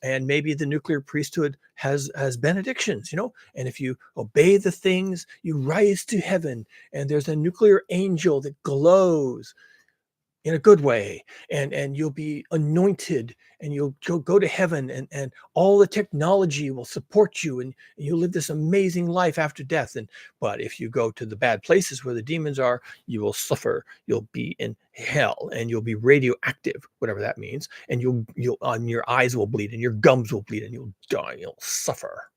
And maybe the nuclear priesthood has benedictions, and if you obey the things, you rise to heaven, and there's a nuclear angel that glows in a good way, and you'll be anointed, and you'll go to heaven, and all the technology will support you, and you'll live this amazing life after death. But if you go to the bad places where the demons are, you will suffer. You'll be in hell, and you'll be radioactive, whatever that means, and you'll your eyes will bleed, and your gums will bleed, and you'll die. You'll suffer.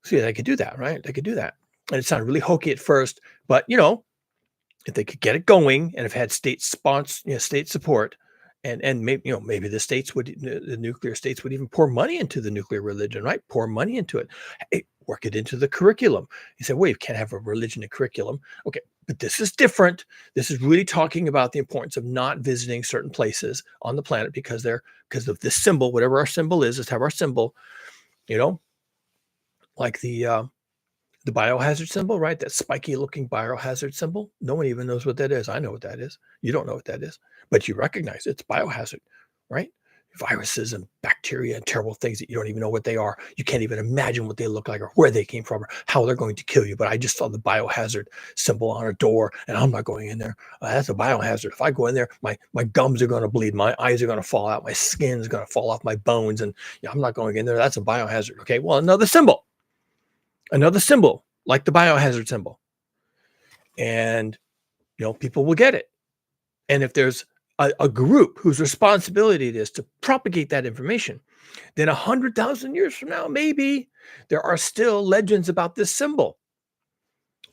See, they could do that, right? They could do that, and it sounded really hokey at first, but if they could get it going, and have had state support, and maybe the nuclear states would even pour money into the nuclear religion, right? Pour money into it. Hey, work it into the curriculum. You say, well, you can't have a religion and curriculum. Okay, but this is different. This is really talking about the importance of not visiting certain places on the planet because of this symbol, whatever our symbol is. Let's have our symbol, like the biohazard symbol, right? That spiky looking biohazard symbol. No one even knows what that is. I know what that is. You don't know what that is, but you recognize it's biohazard, right? Viruses and bacteria and terrible things that you don't even know what they are. You can't even imagine what they look like or where they came from or how they're going to kill you. But I just saw the biohazard symbol on a door, and I'm not going in there. That's a biohazard. If I go in there, my gums are going to bleed. My eyes are going to fall out. My skin is going to fall off my bones. And I'm not going in there. That's a biohazard. Okay, well, another symbol like the biohazard symbol, and people will get it. And if there's a group whose responsibility it is to propagate that information, then 100,000 years from now, maybe there are still legends about this symbol,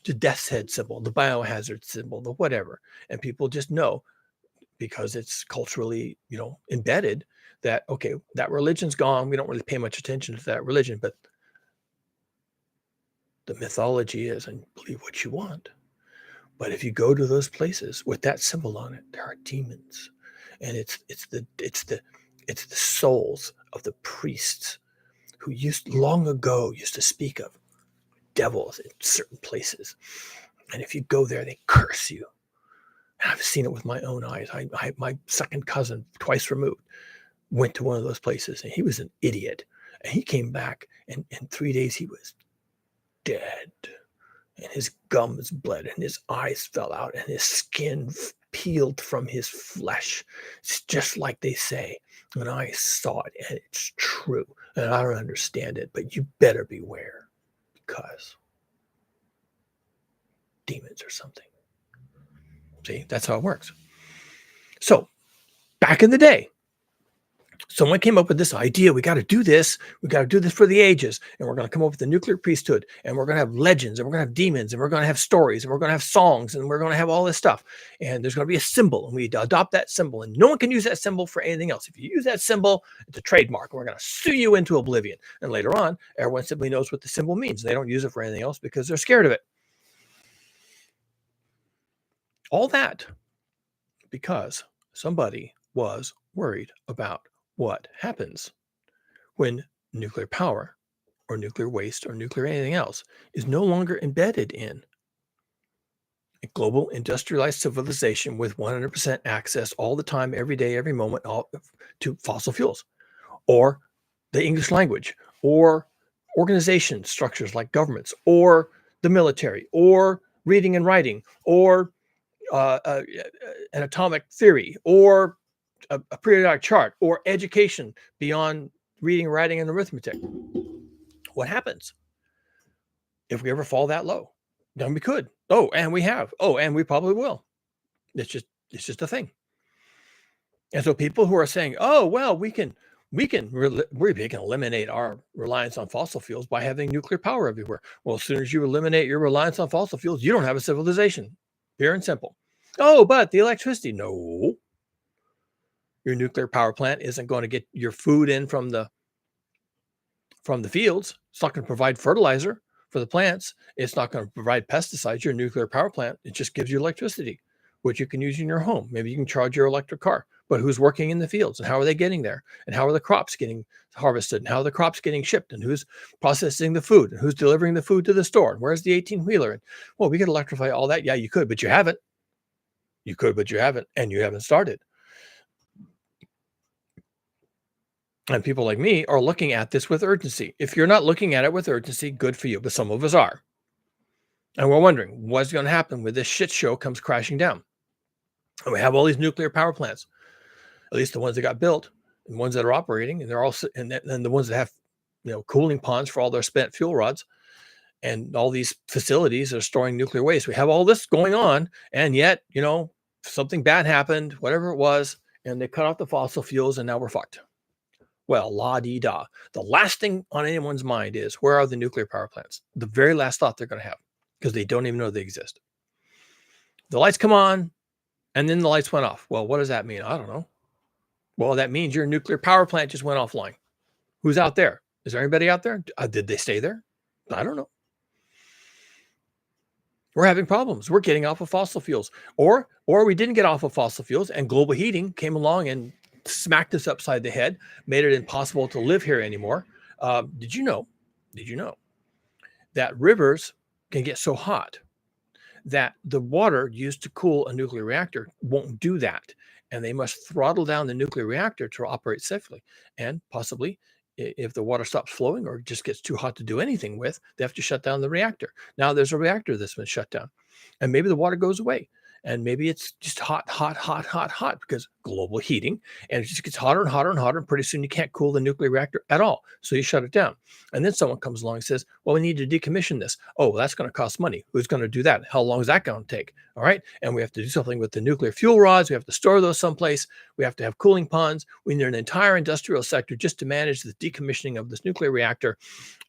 the death's head symbol, the biohazard symbol, the whatever, and people just know because it's culturally embedded that, okay, that religion's gone, we don't really pay much attention to that religion, but the mythology is, and believe what you want. But if you go to those places with that symbol on it, there are demons, and it's the souls of the priests who long ago used to speak of devils in certain places. And if you go there, they curse you. And I've seen it with my own eyes. My second cousin, twice removed, went to one of those places, and he was an idiot. And he came back, and in 3 days he was dead. and his gums bled, and his eyes fell out, and his skin peeled from his flesh. It's just like they say. And I saw it, and it's true. And I don't understand it, but you better beware because demons or something. See, that's how it works. So, back in the day, someone came up with this idea. We got to do this. We got to do this for the ages. And we're going to come up with a nuclear priesthood. And we're going to have legends. And we're going to have demons. And we're going to have stories. And we're going to have songs. And we're going to have all this stuff. And there's going to be a symbol. And we adopt that symbol. And no one can use that symbol for anything else. If you use that symbol, it's a trademark. And we're going to sue you into oblivion. And later on, everyone simply knows what the symbol means. They don't use it for anything else because they're scared of it. All that because somebody was worried about what happens when nuclear power or nuclear waste or nuclear anything else is no longer embedded in a global industrialized civilization with 100% access all the time, every day, every moment to fossil fuels or the English language or organization structures like governments or the military or reading and writing or an atomic theory or a periodic chart or education beyond reading, writing, and arithmetic. What happens if we ever fall that low? Then we could. Oh, and we have. Oh, and we probably will. It's just a thing. And so people who are saying, "Oh, well, we can eliminate our reliance on fossil fuels by having nuclear power everywhere." Well, as soon as you eliminate your reliance on fossil fuels, you don't have a civilization. Pure and simple. Oh, but the electricity. No. Your nuclear power plant isn't going to get your food in from the fields. It's not going to provide fertilizer for the plants. It's not going to provide pesticides. Your nuclear power plant, it just gives you electricity, which you can use in your home. Maybe you can charge your electric car. But who's working in the fields and how are they getting there? And how are the crops getting harvested? And how are the crops getting shipped? And who's processing the food? And who's delivering the food to the store? And where's the 18-wheeler? And well, we could electrify all that. Yeah, you could, but you haven't. You could, but you haven't. And you haven't started. And people like me are looking at this with urgency. If you're not looking at it with urgency, good for you, but some of us are. And we're wondering what's going to happen when this shit show comes crashing down. And we have all these nuclear power plants, at least the ones that got built and ones that are operating, and they're all and the ones that have cooling ponds for all their spent fuel rods, and all these facilities that are storing nuclear waste. We have all this going on, and yet something bad happened, whatever it was, and they cut off the fossil fuels, and now we're fucked. Well, la-di-da. The last thing on anyone's mind is, where are the nuclear power plants? The very last thought they're going to have, because they don't even know they exist. The lights come on, and then the lights went off. Well, what does that mean? I don't know. Well, that means your nuclear power plant just went offline. Who's out there? Is there anybody out there? Did they stay there? I don't know. We're having problems. We're getting off of fossil fuels. Or we didn't get off of fossil fuels, and global heating came along and smacked us upside the head, made it impossible to live here anymore. Did you know that rivers can get so hot that the water used to cool a nuclear reactor won't do that, and they must throttle down the nuclear reactor to operate safely? And possibly, if the water stops flowing or just gets too hot to do anything with, they have to shut down the reactor. Now there's a reactor that's been shut down, and maybe the water goes away. And maybe it's just hot because global heating, and it just gets hotter and hotter and hotter. And pretty soon you can't cool the nuclear reactor at all. So you shut it down. And then someone comes along and says, well, we need to decommission this. Oh, well, that's going to cost money. Who's going to do that? How long is that going to take? All right. And we have to do something with the nuclear fuel rods. We have to store those someplace. We have to have cooling ponds. We need an entire industrial sector just to manage the decommissioning of this nuclear reactor.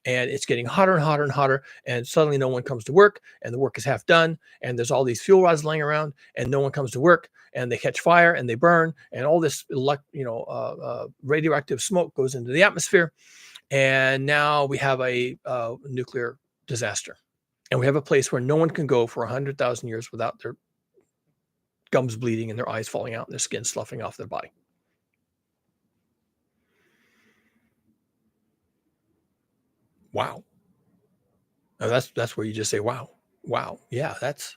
And it's getting hotter and hotter and hotter, and suddenly no one comes to work, and the work is half done, and there's all these fuel rods laying around, and no one comes to work, and they catch fire and they burn, and all this radioactive smoke goes into the atmosphere, and now we have a nuclear disaster, and we have a place where no one can go for 100,000 years without their gums bleeding and their eyes falling out and their skin sloughing off their body. Wow. Now that's where you just say, wow, yeah, that's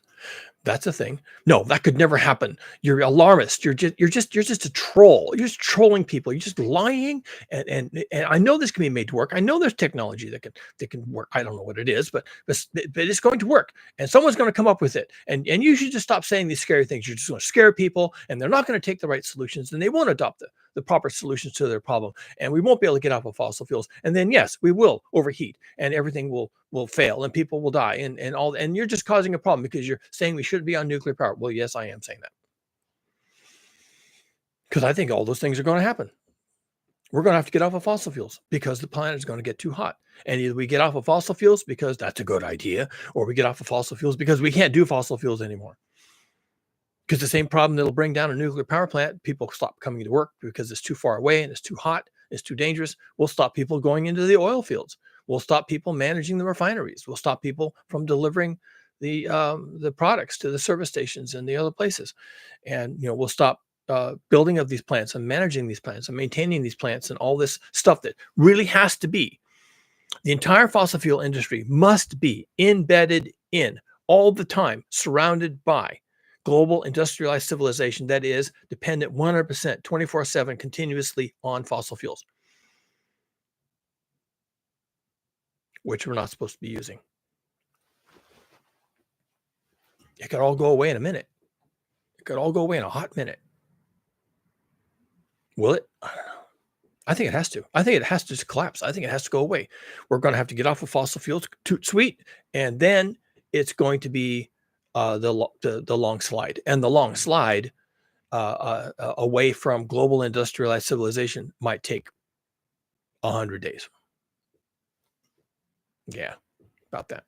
That's a thing. No, that could never happen. You're alarmist. You're just a troll. You're just trolling people. You're just lying. And I know this can be made to work. I know there's technology that can work. I don't know what it is, but it's going to work. And someone's going to come up with it. And you should just stop saying these scary things. You're just going to scare people, and they're not going to take the right solutions, and they won't adopt the proper solutions to their problem, and we won't be able to get off of fossil fuels. And then yes, we will overheat, and everything will fail, and people will die, and you're just causing a problem because you're saying we shouldn't be on nuclear power. Well, yes, I am saying that because I think all those things are going to happen. We're going to have to get off of fossil fuels because the planet is going to get too hot. And either we get off of fossil fuels because that's a good idea, or we get off of fossil fuels because we can't do fossil fuels anymore. Because the same problem that'll bring down a nuclear power plant, people stop coming to work because it's too far away and it's too hot, it's too dangerous. We'll stop people going into the oil fields. We'll stop people managing the refineries. We'll stop people from delivering the products to the service stations and the other places. And we'll stop building of these plants and managing these plants and maintaining these plants and all this stuff that really has to be. The entire fossil fuel industry must be embedded in all the time, surrounded by global industrialized civilization that is dependent 100%, 24/7, continuously on fossil fuels, which we're not supposed to be using. It could all go away in a minute. It could all go away in a hot minute. Will it? I don't know. I think it has to. I think it has to just collapse. I think it has to go away. We're going to have to get off of fossil fuels, toot sweet, and then it's going to be the long slide. And the long slide away from global industrialized civilization might take 100 days. Yeah, about that.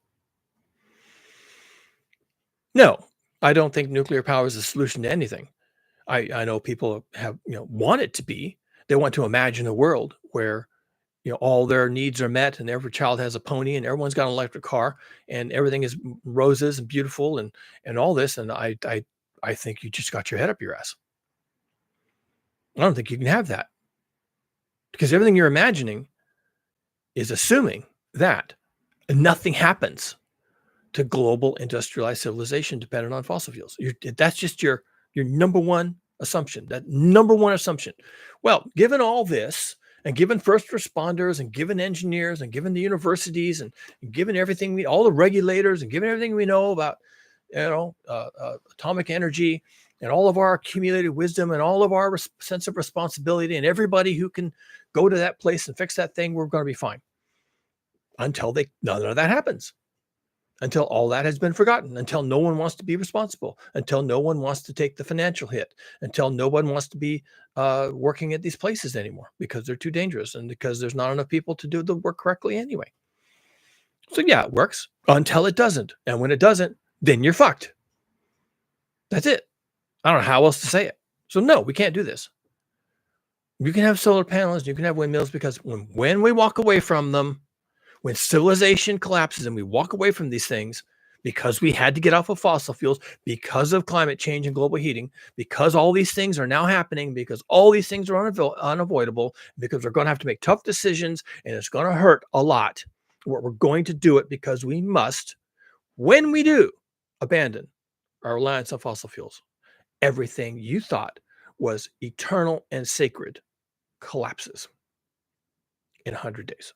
No, I don't think nuclear power is a solution to anything. I know people have want it to be. They want to imagine a world where all their needs are met, and every child has a pony, and everyone's got an electric car, and everything is roses and beautiful, and all this. And I think you just got your head up your ass. I don't think you can have that because everything you're imagining is assuming that nothing happens to global industrialized civilization dependent on fossil fuels. That's just your number one assumption. That number one assumption. Well, given all this, and given first responders, and given engineers, and given the universities, and given everything, all the regulators, and given everything we know about, atomic energy, and all of our accumulated wisdom, and all of our sense of responsibility, and everybody who can go to that place and fix that thing, we're going to be fine. Until none of that happens. Until all that has been forgotten, until no one wants to be responsible, until no one wants to take the financial hit, until no one wants to be working at these places anymore because they're too dangerous and because there's not enough people to do the work correctly anyway. So yeah, it works until it doesn't. And when it doesn't, then you're fucked. That's it. I don't know how else to say it. So no, we can't do this. You can have solar panels, you can have windmills, because when we walk away from them, when civilization collapses and we walk away from these things because we had to get off of fossil fuels, because of climate change and global heating, because all these things are now happening, because all these things are unavoidable, because we're going to have to make tough decisions and it's going to hurt a lot. We're going to do it because we must. When we do abandon our reliance on fossil fuels, everything you thought was eternal and sacred collapses in 100 days.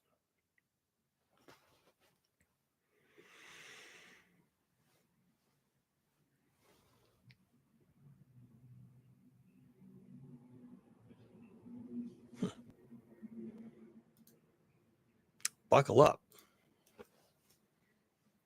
Buckle up.